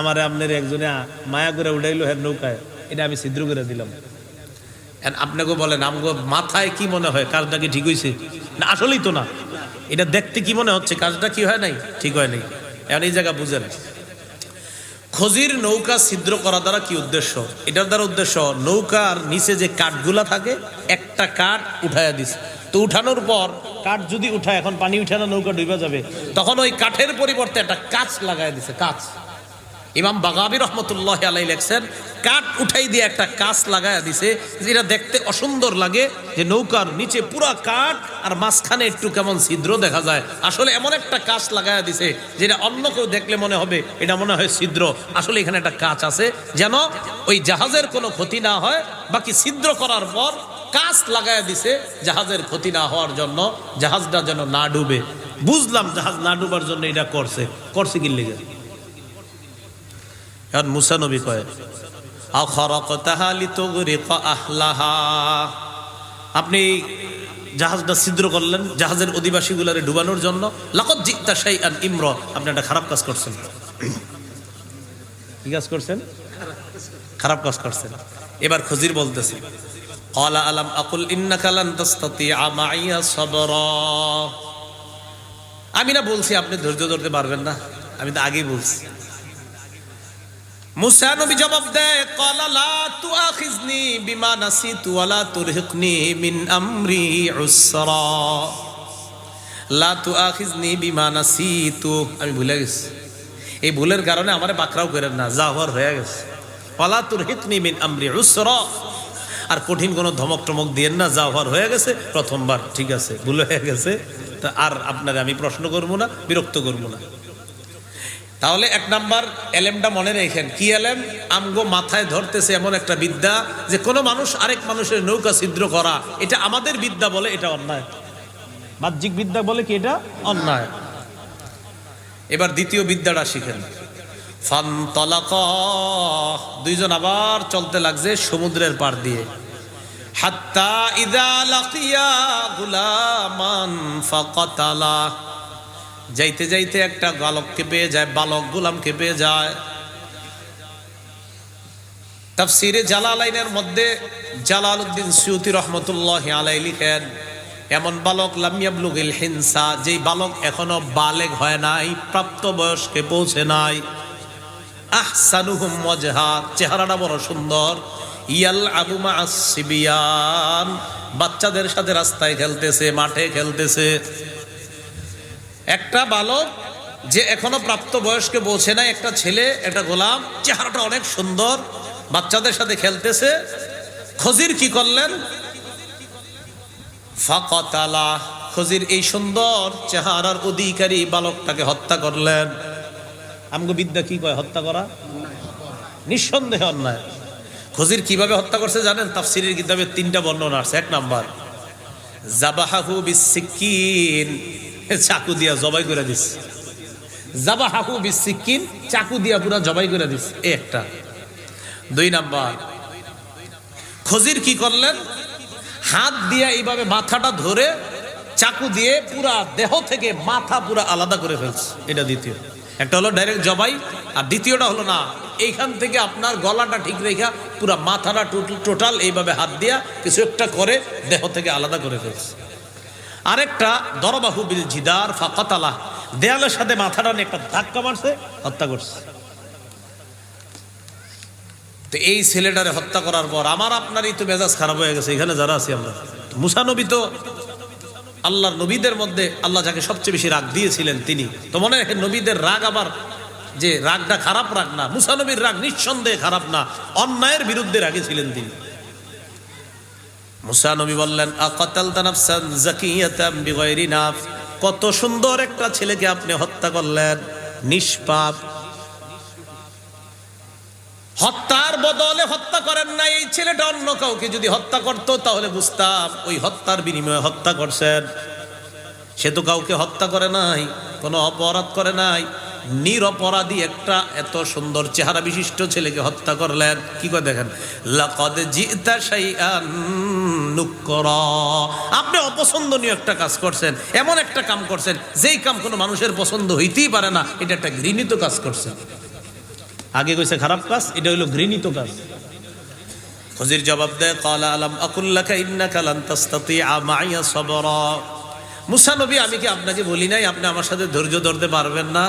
আমারে আপনার একজনে মায়া করে উঠাইলো হ্যাঁ নৌকায়, এটা আমি ছিদ্র করে দিলাম। আপনাকে বলেন, আমগো মাথায় কি মনে হয় কাজটা কি ঠিক হয়েছে? না, আসলেই তো না। এটা দেখতে কি মনে হচ্ছে কাজটা কি হয় নাই, ঠিক হয় নাই। এখন এই জায়গা বুঝেন, খজির নৌকা ছিদ্র করা দ্বারা কি উদ্দেশ্য? এটার দ্বারা উদ্দেশ্য, নৌকার নিচে যে কাঠগুলা থাকে একটা কাঠ উঠাইয়া দিছে। তো উঠানোর পর কাঠ যদি উঠায়, এখন পানি উঠানো নৌকা ডুবে যাবে, তখন ওই কাঠের পরিবর্তে একটা কাঁচ লাগাই দিছে। কাঁচ, ইমাম বাগাবী রহমতুল্লাহ আলাইহি লেখছেন, কাঠ উঠাই দিয়ে একটা কাঁচ লাগাইয়া দিছে, যেটা দেখতে অসুন্দর লাগে, যে নৌকার নিচে পুরা কাঠ আর মাঝখানে একটু কেমন ছিদ্র দেখা যায়। আসলে এমন একটা কাঁচ লাগাইয়া দিছে যেটা অন্য কেউ দেখলে মনে হবে এটা মনে হয় ছিদ্র, আসলে এখানে একটা কাঁচ আছে, যেন ওই জাহাজের কোনো ক্ষতি না হয়। বাকি ছিদ্র করার পর কাঁচ লাগাইয়া দিছে জাহাজের ক্ষতি না হওয়ার জন্য, জাহাজটা যেন না ডুবে। বুঝলাম জাহাজ না ডুবার জন্য এটা করছে কি লেগে। এখন মুসা নবী কয়, আখারাকতাহা লিতুগরিকা আহলাহা, আপনি জাহাজটা ছিদ্র করলেন জাহাজের অধিবাসীগুলারে ডুবানোর জন্য। লাকাদ জিতা শাইআন ইমরা, আপনি একটা খারাপ কাজ করছেন। কি কাজ করছেন? খারাপ কাজ করছেন। এবার খজির বলতেছে, ক্বালা আলাম আকুল ইন্নাকা লান তাসতাতিআ মাইয়া সাবরা, আমি না বলছি আপনি ধৈর্য ধরতে পারবেন না? আমি তো আগেই বলছি। মুসা নবী জবাব দেয়, ক্বালা লা তুআখিজনি বিমা নাসিতু ওয়া লা তুরহিকনি মিন আমরি উসরা, লা তুআখিজনি বিমা নাসিতু, আমি ভুলে গেছি, এই ভুলের কারণে আমারে পাকড়াও করেন না, যা হওয়ার হয়ে গেছে। ওয়া লা তুরহিকনি মিন আমরি উসরা, আর কঠিন কোনো ধমক টমক দিয়েন না, যা হওয়ার হয়ে গেছে, প্রথমবার ঠিক আছে, ভুল হয়ে গেছে, তা আর আপনারে আমি প্রশ্ন করবো না, বিরক্ত করবো না। তাহলে এক নাম্বার এলেমটা মনে রেখেন, কি এলেম? আমগো মাথায় ধরতেছে এমন একটা বিদ্যা যে কোনো মানুষ আরেক মানুষের নৌকা ছিদ্র করা, এটা আমাদের বিদ্যা বলে এটা অন্যায়। বাহ্যিক বিদ্যা বলে কি এটা অন্যায়। এবার দ্বিতীয় বিদ্যাটা শিখেন। ফানতালাকা, দুইজন আবার চলতে লাগছে সমুদ্রের পার দিয়ে। হাত্তা ইযা লাকিয়া গুলামান ফাকাতালা, যাইতে যাইতে একটা বালককে পেয়ে যায়, বালক গোলামকে পেয়ে যায়। তাফসিরে জালালাইনের মধ্যে জালালউদ্দিন সুয়ুতী রাহমাতুল্লাহি আলাইহি লিখেন, এমন বালক লাম ইয়াবলুগিল হিনসা, যেই বালক এখনো বালেগ হয় নাই, প্রাপ্ত বয়স্কে পৌঁছে নাই। আহসানুহুম ওয়াজহা, চেহারাটা বড় সুন্দর। ইয়াল আবু মা'আস সিবিয়ান, বাচ্চাদের সাথে রাস্তায় খেলতেছে, মাঠে খেলতেছে। একটা বালক যে এখনো প্রাপ্ত বয়স্কে পৌঁছে নাই, একটা ছেলে, একটা গোলাম, চেহারাটা অনেক সুন্দর, বাচ্চাদের সাথে খেলতেছে। খজির কি করলেন? ফাকাতালা, খজির এই সুন্দর চেহারার অধিকারী বালকটাকে হত্যা করলেন। আমগো বিদ্যা কি কয়? হত্যা করা নিঃসন্দেহে অন্যায়। খজির কিভাবে হত্যা করছে জানেন? তাফসীরের কিতাবে 3টা বর্ণনা আছে। এক নাম্বার, জাবাহাহু বিসসিকিন, চাকু দিয়া জবাই করে দিছে। জাবাহাহু বিসসিকিন, চাকু দিয়া পুরা জবাই করে দিছে, এই একটা। 2 নাম্বার, খজির কি করলেন? হাত দিয়া এইভাবে মাথাটা ধরে চাকু দিয়ে পুরা দেহ থেকে মাথা পুরা আলাদা করে ফেলছে, এটা দ্বিতীয়। একটা হলো ডাইরেক্ট জবাই, আর দ্বিতীয়টা হলো না, এইখান থেকে আপনার গলাটা ঠিক রেখা পুরা মাথাটা টোটাল এইভাবে হাত দিয়া কিছু একটা করে দেহ থেকে আলাদা করে ফেলছে। আরেকটা, দরবাহু বিল জিদার ফাকাতালা, দেয়ালের সাথে মাথাটা নিয়ে একটা ধাক্কা মারছে, হত্যা করছে। তো এই ছেলেটারে হত্যা করার পর আমার আপনারই তো মেজাজ খারাপ হয়ে গেছে। এখানে যারা আছি আমরা, মুসা নবী তো আল্লাহর নবীদের মধ্যে আল্লাহ যাকে সবচেয়ে বেশি রাগ দিয়েছিলেন তিনি। তো মনে রাখেন, নবীদের রাগ আবার যে রাগটা খারাপ রাগ না, মুসা নবীর রাগ নিঃসন্দেহে খারাপ না, অন্যায়ের বিরুদ্ধে রাগে ছিলেন তিনি। মুসা নবী বললেন, আকাতালতা নাফসান যাকিয়াতাম বিগাইরি নাফস, কত সুন্দর একটা ছেলেকে আপনি হত্যা করলেন, নিষ্পাপ। হত্যার বদলে হত্যা করেন না, এই ছেলেটা অন্য কাউকে যদি হত্যা করতো তাহলে বুঝতাম ওই হত্যার বিনিময়ে হত্যা করছেন। সে তো কাউকে হত্যা করে নাই, কোনো অপরাধ করে নাই, নিরপরাধী একটা এত সুন্দর চেহারা বিশিষ্ট ছেলেকে হত্যা করলেন। কি করে দেখেন, লাকাদ জিতা শাইআন নুকরা, আপনি অপছন্দনীয় একটা কাজ করছেন, এমন একটা কাম করছেন যেই কাম কোনো মানুষের পছন্দ হইতেই পারে না, এটা একটা ঘৃণিত কাজ করছেন। আগে কইছে খারাপ কাজ, এটা হইলো ঘৃণিত কাজ। খজির জবাব দেয়, ক্বালা আলাম আকুল লাকা ইন্নাকা লান তাসতাতিআ মাইয়া সাবরা, মুসা নবী আমি কি আপনাকে বলি নাই আপনি আমার সাথে ধৈর্য ধরতে পারবেন না?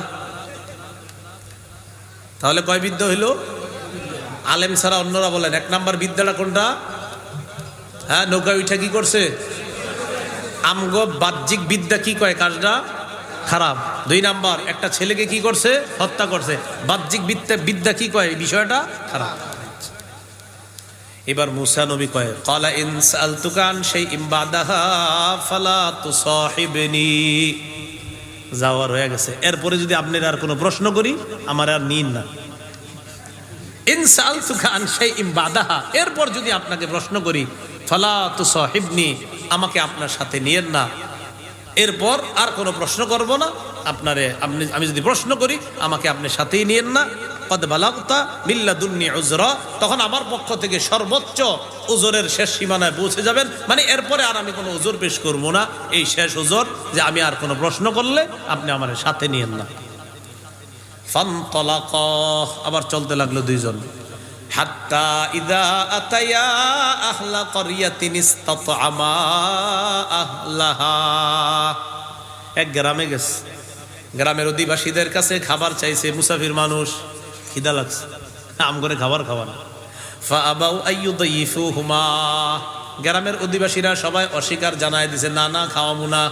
তাহলে কয় বিদ্যা হইলো? আলেম ছাড়া অন্যরা বলেন 1 নাম্বার বিদ্যাটা কোনটা? হ্যাঁ, নৌকা উঠা কি করছে? আমগো বাহ্যিক বিদ্যা কি কয়? কাজটা খারাপ। 2 নাম্বার, একটা ছেলেকে কি করছে? হত্যা করছে। বাহ্যিক বিদ্যা কি কয়? বিষয়টা খারাপ। এবার মুসা নবী কয়, ক্বালা ইন সাআলতুকা আন শাইইন বাদাহা ফালা তুসাহিবনি, যাওয়ার হয়ে গেছে, এরপরে যদি আপনার আর কোনো প্রশ্ন করি আমার আর নিন না। ইন সাআলতুকা আন শাইইন বাদাহা, এরপর যদি আপনাকে প্রশ্ন করি, ফালা তুসাহিবনি, আমাকে আপনার সাথে নিয়েন না, এরপর আর কোনো প্রশ্ন করব না আপনারে। আমি যদি প্রশ্ন করি আমাকে আপনার সাথেই নিয়েন না। কদ বালাগতা মিন লাদুন্নি উযরা, তখন আমার পক্ষ থেকে সর্বোচ্চ উযরের শেষ সীমানায় পৌঁছে যাবেন, মানে এরপরে আর আমি কোনো উযর পেশ করব না, এই শেষ উযর যে আমি আর কোনো প্রশ্ন করলে আপনি আমার সাথে নিয়েন না। ফানতালাকা, আবার চলতে লাগলো দুইজন। হাত্তা ইযা আতায়া আহলা ক্বরিয়াতিন ইসতাতআমা আহলাহা, এক গ্রামে গেছে, গ্রামের অধিবাসীদের কাছে খাবার চাইছে, মুসাফির মানুষ, খিদা লাগছে, আম করে খাবার খাওয়ানো। ফাআবাউ আইয়ুদাইফুহুমা, গ্রামের অধিবাসীরা সবাই অস্বীকার জানায় দিছে, না না খাওয়াবো না।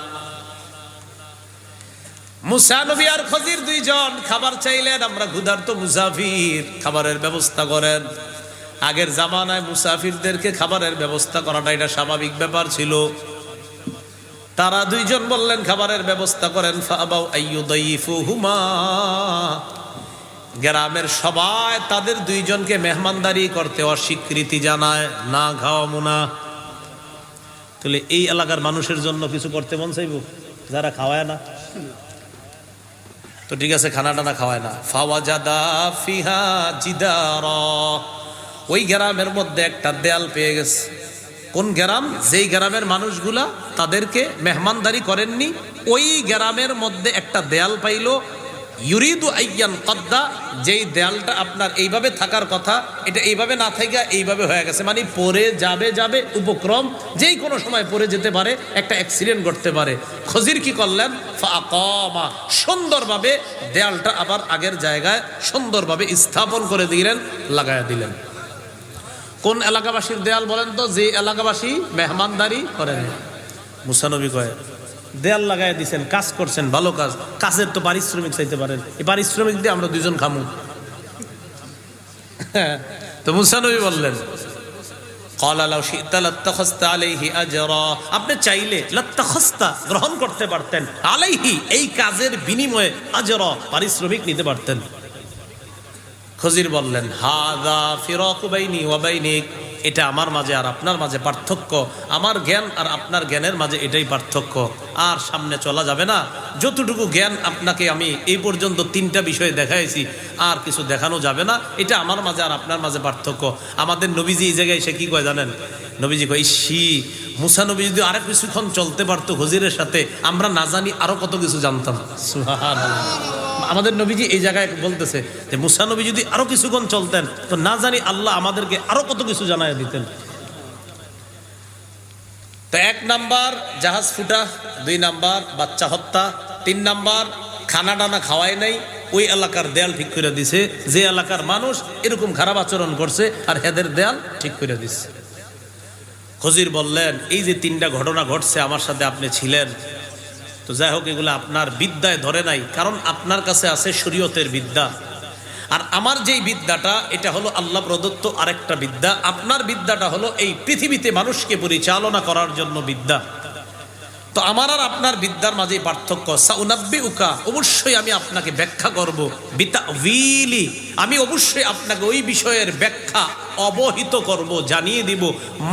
মুসা নবী আর খজির দুইজন খাবার চাইলেন, আমরা ক্ষুধার্ত মুসাফির, খাবারের ব্যবস্থা করেন। আগের জামানায় মুসাফিরদেরকে খাবারের ব্যবস্থা করাটা এটা স্বাভাবিক ব্যাপার ছিল। তারা দুইজন বললেন খাবারের ব্যবস্থা করেন। ফাআবাউ আইয়ুদাইফুহুমা, গ্রামের সবাই তাদের দুইজনকে মেহমানদারি করতে অস্বীকৃতি জানায়, না খাওয়াবো না। তাহলে এই এলাকার মানুষের জন্য কিছু করতে মন চাইব, যারা খাওয়ায় না? তো ঠিক আছে, খানা টানা খাওয়ায় না। ফাওয়াজাদা ফিহা জিদারা, ওই গ্রামের মধ্যে একটা দেয়াল পেয়ে গেছে। কোন গ্রাম? যেই গ্রামের মানুষগুলা তাদেরকে মেহমানদারি করেননি, ওই গ্রামের মধ্যে একটা দেয়াল পাইল। ইউরিদু আইয়ান কদ্দা, যেই দেয়ালটা আপনার এইভাবে থাকার কথা, এটা এইভাবে না থেকে এইভাবে হয়ে গেছে, মানে পরে যাবে উপক্রম, যেই কোনো সময় পরে যেতে পারে, একটা অ্যাক্সিডেন্ট ঘটতে পারে। খজির কি করলেন? ফাআকামা, সুন্দরভাবে দেয়ালটা আবার আগের জায়গায় সুন্দরভাবে স্থাপন করে দিলেন, লাগায়া দিলেন। কোন এলাকাবাসীর দেয়াল বলেন তো? যে এলাকাবাসী মেহমানদারি করেন। মুসা নবী কয়, দেয়াল লাগাই দিচ্ছেন, কাজ করছেন, ভালো কাজ, কাজের তো পারিশ্রমিক চাইতে পারেন, এই পারিশ্রমিক দিয়ে আমরা দুজন খামু। তো মুসা নবী বললেন, আপনি চাইলে লাত্তাখাস্তা, গ্রহণ করতে পারতেন, আলাইহি, এই কাজের বিনিময়ে, আজরা, পারিশ্রমিক নিতে পারতেন। খজির বললেন, হাদা ফিরাকু বাইনি ওয়া বাইনিক, এটা আমার মাঝে আর আপনার মাঝে পার্থক্য, আমার জ্ঞান আর আপনার জ্ঞানের মাঝে এটাই পার্থক্য, আর সামনে চলা যাবে না। যতটুকু জ্ঞান আপনাকে আমি এই পর্যন্ত 3টা বিষয়ে দেখাইছি, আর কিছু দেখানো যাবে না, এটা আমার মাঝে আর আপনার মাঝে পার্থক্য। আমাদের নবীজি এই জায়গায় সে কি কয় জানেন? নবীজি কয়, মুসা নবী যদি আরো কিছুক্ষণ চলতে পারতো খজিরের সাথে, আমরা না জানি আরো কত কিছু জানতাম। সুবহানাল্লাহ। আমাদের নবীজি এই জায়গায় বলতেছে যে মুসা নবী যদি আরো কিছুক্ষণ চলতেন, তো না জানি আল্লাহ আমাদেরকে আরো কত কিছু জানায় দিতেন। তো 1 নাম্বার জাহাজ ফুটা, 2 নাম্বার বাচ্চা হত্যা, 3 নাম্বার খানা টানা খাওয়ায় নাই, ওই এলাকার দেয়াল ঠিক করে দিছে, যে এলাকার মানুষ এরকম খারাপ আচরণ করছে, আর হেদের দেয়াল ঠিক করে দিছে। খজির বললেন, এই যে 3টা ঘটনা ঘটছে, আমার সাথে আপনি ছিলেন, তো যাই হোক, এগুলো আপনার বিদ্যায় ধরে নাই, কারণ আপনার কাছে আছে শরীয়তের বিদ্যা, আর আমার যেই বিদ্যাটা, এটা হলো আল্লাহ প্রদত্ত আরেকটা বিদ্যা। আপনার বিদ্যাটা হলো এই পৃথিবীতে মানুষকে পরিচালনা করার জন্য বিদ্যা। তো আমার আর আপনার বিদ্যার মাঝে পার্থক্য। সাউনাব্বিউকা, অবশ্যই আমি আপনাকে ব্যাখ্যা করব, বিতাউইলি, আমি অবশ্যই আপনাকে ওই বিষয়ের ব্যাখ্যা অবহিত করব, জানিয়ে দিব,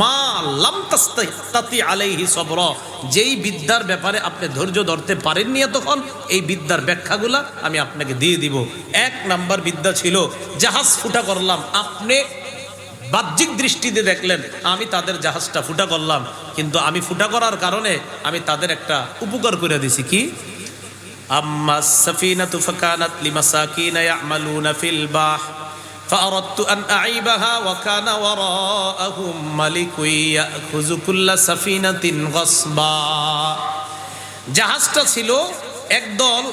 মা লাম তাস্তাতি আলাইহি সবরা, যেই বিদ্যার ব্যাপারে আপনি ধৈর্য ধরতে পারেননি তখন, এই বিদ্যার ব্যাখ্যাগুলা আমি আপনাকে দিয়ে দিব। 1 নাম্বার বিদ্যা ছিল জাহাজ ফুটা করলাম, আপনি বাহ্যিক দৃষ্টিতে দেখলেন আমি তাদের জাহাজটা ফুটা করলাম, কিন্তু আমি ফুটা করার কারণে আমি তাদের একটা উপকার করে দিছি। কি? আম্মাস সাফিনাতু ফাকানাত লিমাসাকিনা ইয়ামালুনা ফিল বাহ ফাআরাদতু আন আইবাহা ওয়া কানা ওয়ারাআহুম মালিকুন ইয়াখুযু কুল্লা সাফিনাতিন গাসবা। জাহাজটা ছিল একদল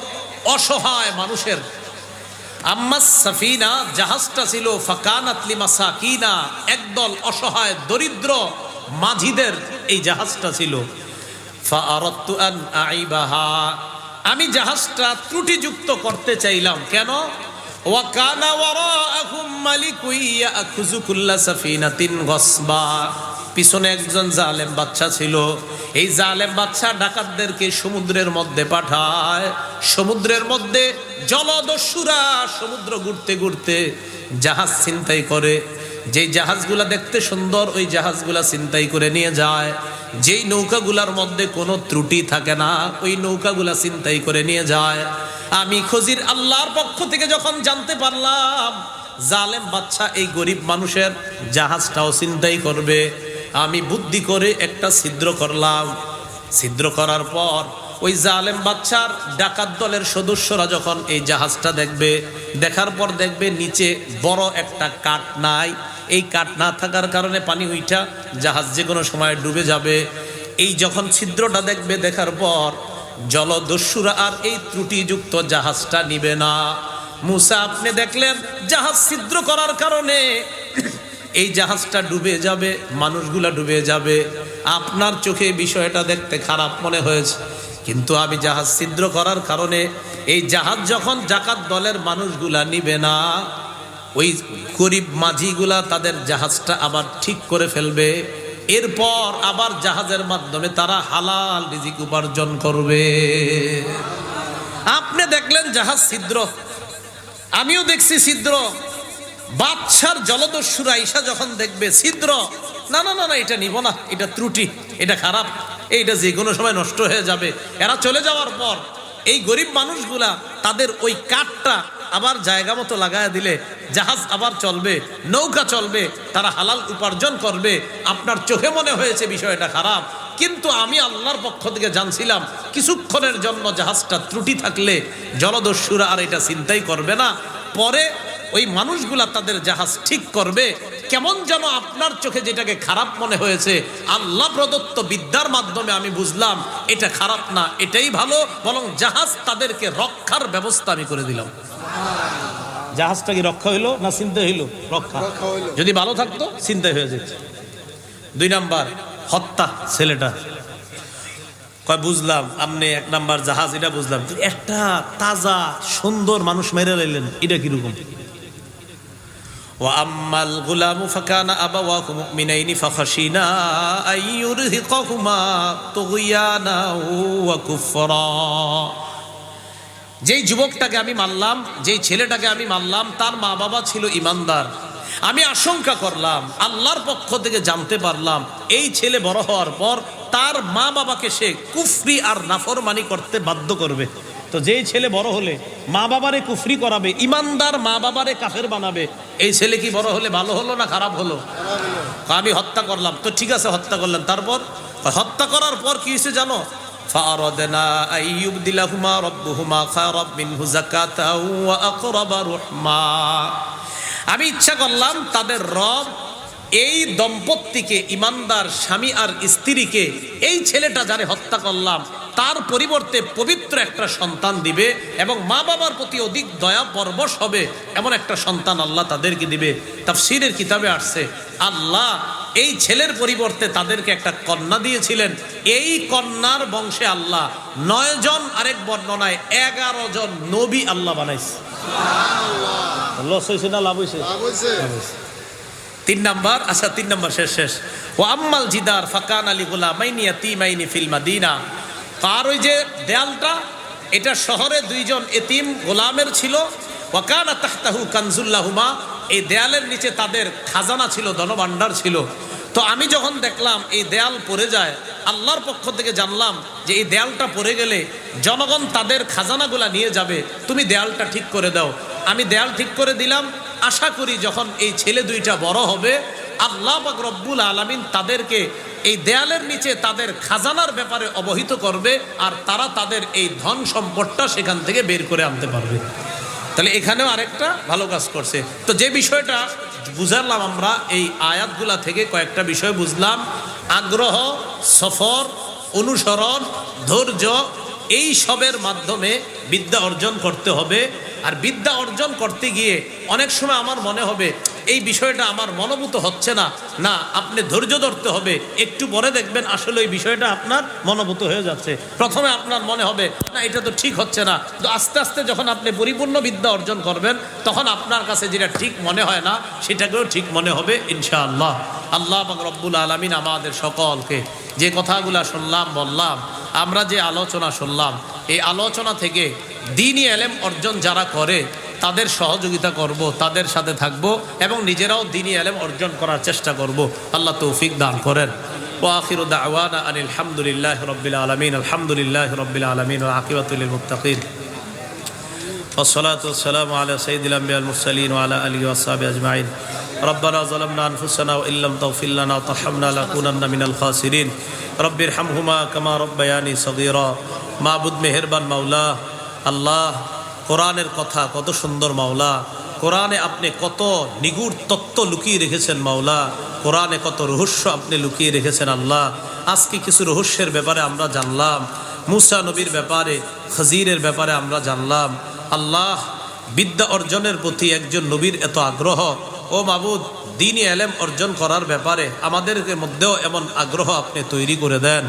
অসহায় মানুষের। আম্মাস সাফিনা, জাহাজটা ছিল ফাকানাত লিমাসাকিনা, একদল অসহায় দরিদ্র মাঝিদের এই জাহাজটা ছিল। ফাআরাদতু আন আইবাহা, আমি জাহাজটা ত্রুটিযুক্ত করতে চাইলাম। কেন? ওয়া কানা ওয়ারাআহুম মালিকুন ইয়াখুযু কুল্লা সাফিনাতিন গাসবা, পিছনে একজন জালেম বাদশা ছিল। এই জালেম বাদশা ডাকাতদেরকে সমুদ্রের মধ্যে পাঠায়, সমুদ্রের মধ্যে জলদস্যুরা সমুদ্র ঘুরতে ঘুরতে জাহাজ ছিনতাই করে। যেই জাহাজগুলা দেখতে সুন্দর, ওই জাহাজগুলা ছিনতাই করে নিয়ে যায়। যেই নৌকাগুলার মধ্যে কোনো ত্রুটি থাকে না, ওই নৌকাগুলা ছিনতাই করে নিয়ে যায়। আমি খজির আল্লাহর পক্ষ থেকে যখন জানতে পারলাম জালেম বাদশা এই গরিব মানুষের জাহাজটাও ছিনতাই করবে, আমি বুদ্ধি করে একটা ছিদ্র করলাম। ছিদ্র করার পর ওই জালেম বাদশার ডাকাত দলের সদস্যরা যখন এই জাহাজটা দেখবে, দেখার পর দেখবে নিচে বড় একটা কাঠ নাই। এই কাঠ না থাকার কারণে পানি উইঠা জাহাজ যে কোনো সময় ডুবে যাবে। এই যখন ছিদ্রটা দেখবে, দেখার পর জলদস্যুরা আর এই ত্রুটিযুক্ত জাহাজটা নিবে না। মুসা, আপনি দেখলেন জাহাজ ছিদ্র করার কারণে এই জাহাজটা ডুবে যাবে, মানুষগুলা ডুবে যাবে। আপনার চোখে বিষয়টা দেখতে খারাপ মনে হয়েছে, কিন্তু আমি জাহাজ ছিদ্র করার কারণে এই জাহাজ যখন ডাকাত দলের মানুষগুলা নিবে না, ওই গরিব মাঝিগুলা তাদের জাহাজটা আবার ঠিক করে ফেলবে। এরপর আবার জাহাজের মাধ্যমে তারা হালাল রিজিক উপার্জন করবে। আপনি দেখলেন জাহাজ ছিদ্র, আমিও দেখছি ছিদ্র, বাদশার জলদস্যুরা ঈশা যখন দেখবে ছিদ্র, না না না না এটা নিব না, এটা ত্রুটি, এটা খারাপ, এইটা যে কোনো সময় নষ্ট হয়ে যাবে। এরা চলে যাওয়ার পর এই গরিব মানুষগুলা তাদের ওই কাঠটা আবার জায়গা মতো লাগায় দিলে জাহাজ আবার চলবে, নৌকা চলবে, তারা হালাল উপার্জন করবে। আপনার চোখে মনে হয়েছে বিষয়টা খারাপ, কিন্তু আমি আল্লাহর পক্ষ থেকে জানছিলাম কিছুক্ষণের জন্য জাহাজটা ত্রুটি থাকলে জলদস্যুরা আর এটা চিন্তাই করবে না। পরে ওই মানুষগুলা তাদের জাহাজ ঠিক করবে। কেমন যেন আপনার চোখে যেটাকে খারাপ মনে হয়েছে, আল্লাহ প্রদত্ত বিদ্যার মাধ্যমে আমি বুঝলাম এটা খারাপ না, এটাই ভালো, বরং জাহাজ তাদেরকে রক্ষার ব্যবস্থা আমি করে দিলাম। জাহাজটা কি রক্ষা হইলো না চিন্তা হইলো? রক্ষা। যদি ভালো থাকতো চিন্তাই হয়ে যেত। 2 নাম্বার হত্যা, ছেলেটা কয় বুঝলাম আপনি 1 নাম্বার জাহাজ এটা বুঝলাম, একটা তাজা সুন্দর মানুষ মেরে লাইলেন, এটা কিরকম? وأما الغلام فكان أبواه مؤمنين فخشينا أن يرهقهما طغيانا وكفرا। যেই যুবকটাকে আমি মারলাম, যেই ছেলেটাকে আমি মারলাম, তার মা বাবা ছিল ইমানদার। আমি আশঙ্কা করলাম, আল্লাহর পক্ষ থেকে জানতে পারলাম এই ছেলে বড় হওয়ার পর তার মা বাবাকে সে কুফরি আর নাফরমানি করতে বাধ্য করবে। তো যেই ছেলে বড় হলে মা বাবারে কুফরি করাবে, ইমানদার মা বাবারে কাফের বানাবে, এই ছেলে কি বড় হলে ভালো হলো না খারাপ হলো? আমি হত্যা করলাম। তো ঠিক আছে হত্যা করলেন, তারপর হত্যা করার পর কি হয়েছে জানো? فأردنا أن يبدلهما ربهما خيرا منه زكاة وأقرب رحما। আমি ইচ্ছা করলাম তাদের রব এই দম্পতিকে, ইমানদার স্বামী আর স্ত্রীকে, এই ছেলেটা যারে হত্যা করলাম তার পরিবর্তে পবিত্র একটা সন্তান দিবে এবং মা বাবার প্রতি অধিক দয়া পরবশ হবে এমন একটা সন্তান আল্লাহ তাদেরকে দিবে। তাফসীরের কিতাবে আসছে আল্লাহ এই ছেলের পরিবর্তে তাদেরকে একটা কন্যা দিয়েছিলেন। এই কন্যার বংশে আল্লাহ 9 জন, আরেক বর্ণনায় 11 জন নবী আল্লাহ বানাইছে। লস হয়েছে না লাভ হয়েছে? 3 নাম্বার, আচ্ছা 3 নাম্বার শেষ। ও আম্মাল জিদার ফাকান আলী গুলামাইনি ইয়াতীমাইনি ফিল মাদিনা। আর ওই যে দেয়ালটা, এটা শহরে 2 জন এতিম গোলামের ছিল। ওয়াকানা তাহতাহু কানজুল্লাহুমা, এই দেয়ালের নিচে তাদের খাজানা ছিল, ধনভাণ্ডার ছিল। তো আমি যখন দেখলাম এই দেয়াল পড়ে যায়, আল্লাহর পক্ষ থেকে জানলাম যে এই দেয়ালটা পড়ে গেলে জনগণ তাদের খাজানাগুলা নিয়ে যাবে, তুমি দেয়ালটা ঠিক করে দাও। আমি দেয়াল ঠিক করে দিলাম। আশা করি যখন এই ছেলে 2টা বড় হবে আল্লাহ পাক রব্বুল আলামিন তাদেরকে এই দেয়ালের নিচে তাদের খাজানার ব্যাপারে অবহিত করবে আর তারা তাদের এই ধন সম্পদটা সেখান থেকে বের করে আনতে পারবে। তাহলে এখানেও আরেকটা ভালো কাজ করছে। তো যে বিষয়টা বুঝালাম আমরা এই আয়াতগুলা থেকে কয়েকটা বিষয় বুঝলাম। আগ্রহ, সফর, অনুসরণ, ধৈর্য, এই সবের মাধ্যমে বিদ্যা অর্জন করতে হবে। আর বিদ্যা অর্জন করতে গিয়ে অনেক সময় আমার মনে হবে এই বিষয়টা আমার মনোভূত হচ্ছে না, না আপনি ধৈর্য ধরতে হবে। একটু পরে দেখবেন আসলে এই বিষয়টা আপনার মনোভূত হয়ে যাচ্ছে। প্রথমে আপনার মনে হবে না এটা তো ঠিক হচ্ছে না, তো আস্তে আস্তে যখন আপনি পরিপূর্ণ বিদ্যা অর্জন করবেন তখন আপনার কাছে যেটা ঠিক মনে হয় না সেটাকেও ঠিক মনে হবে ইনশাআল্লাহ। আল্লাহ পাক রব্বুল আলামিন আমাদের সকলকে যে কথাগুলা শুনলাম বললাম, আমরা যে আলোচনা শুনলাম, এই আলোচনা থেকে দ্বীনি ইলম অর্জন যারা করে তাদের সহযোগিতা করব, তাদের সাথে থাকব এবং নিজেরাও দ্বীনি ইলম অর্জন করার চেষ্টা করব। আল্লাহ তৌফিক দান করেন। ওয়া আখিরু দাওয়ানা আনিল হামদুলিল্লাহি রাব্বিল আলামিন। আলহামদুলিল্লাহি রাব্বিল আলামিন ওয়া আকিবাতুল লিল মুত্তাকিন। والصلاة والسلام على سيد الأنبياء المرسلين وعلى آله وصحبه أجمعين. ربنا ظلمنا أنفسنا وإن لم تغفر لنا وترحمنا لنكونن من الخاسرين. رب ارحمهما كما ربياني صغيرا. মাবুদ মেহেরবান মাওলা আল্লাহ, কোরআনের কথা কত সুন্দর মাওলা, কোরআনে আপনি কত নিগুড় তত্ত্ব লুকিয়ে রেখেছেন মাওলা, কোরআনে কত রহস্য আপনি লুকিয়ে রেখেছেন আল্লাহ। আজকে কিছু রহস্যের ব্যাপারে আমরা জানলাম, মুসা নবীর ব্যাপারে, খজিরের ব্যাপারে আমরা জানলাম। আল্লাহ, বিদ্যা অর্জনের প্রতি একজন নবীর এত আগ্রহ, ও মাবুদ দ্বীনি ইলম অর্জন করার ব্যাপারে আমাদের মধ্যেও এমন আগ্রহ আপনি তৈরি করে দেন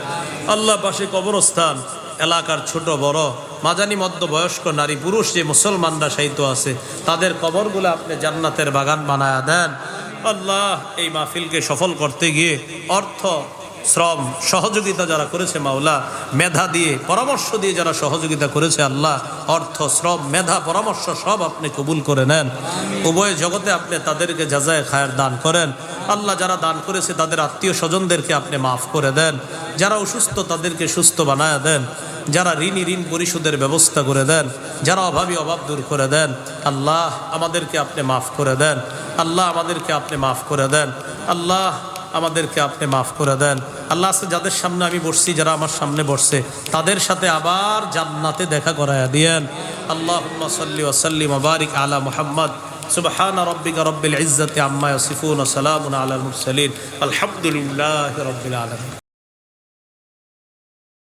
আল্লাহ। পাশে কবরস্থান, এলাকার ছোট বড়, মাঝানি মধ্য বয়স্ক নারী পুরুষ যে মুসলমানরা শায়িত আছে তাদের কবরগুলো আপনি জান্নাতের বাগান বানায়া দেন আল্লাহ। এই মাহফিলকে সফল করতে গিয়ে অর্থ, শ্রম সহযোগিতা যারা করেছে মাওলা, মেধা দিয়ে পরামর্শ দিয়ে যারা সহযোগিতা করেছে আল্লাহ, অর্থ শ্রম মেধা পরামর্শ সব আপনি কবুল করে নেন। উভয় জগতে আপনি তাদেরকে জাযায়ে খায়ের দান করেন আল্লাহ। যারা দান করেছে তাদের আত্মীয় স্বজনদেরকে আপনি মাফ করে দেন, যারা অসুস্থ তাদেরকে সুস্থ বানায় দেন, যারা ঋণী ঋণ পরিশোধের ব্যবস্থা করে দেন, যারা অভাবী অভাব দূর করে দেন। আল্লাহ আমাদেরকে আপনি মাফ করে দেন, আল্লাহ আমাদেরকে আপনি মাফ করে দেন, আল্লাহ আমাদেরকে আপনি মাফ করে দেন। আল্লাহ আজকে যাদের সামনে আমি বসছি, যারা আমার সামনে বসছে, তাদের সাথে আবার জান্নাতে দেখা করায়া দিয়েন। আল্লাহুম্মা সাল্লি ওয়া সাল্লিম ওয়া বারিক আলা মুহাম্মদ। সুবহান রাব্বিকা রাব্বিল ইজ্জাতি আম্মা ইয়াসিফুন ওয়া সালামুন আলাল মুরসালিন। আলহামদুলিল্লাহি রাব্বিল আলামিন।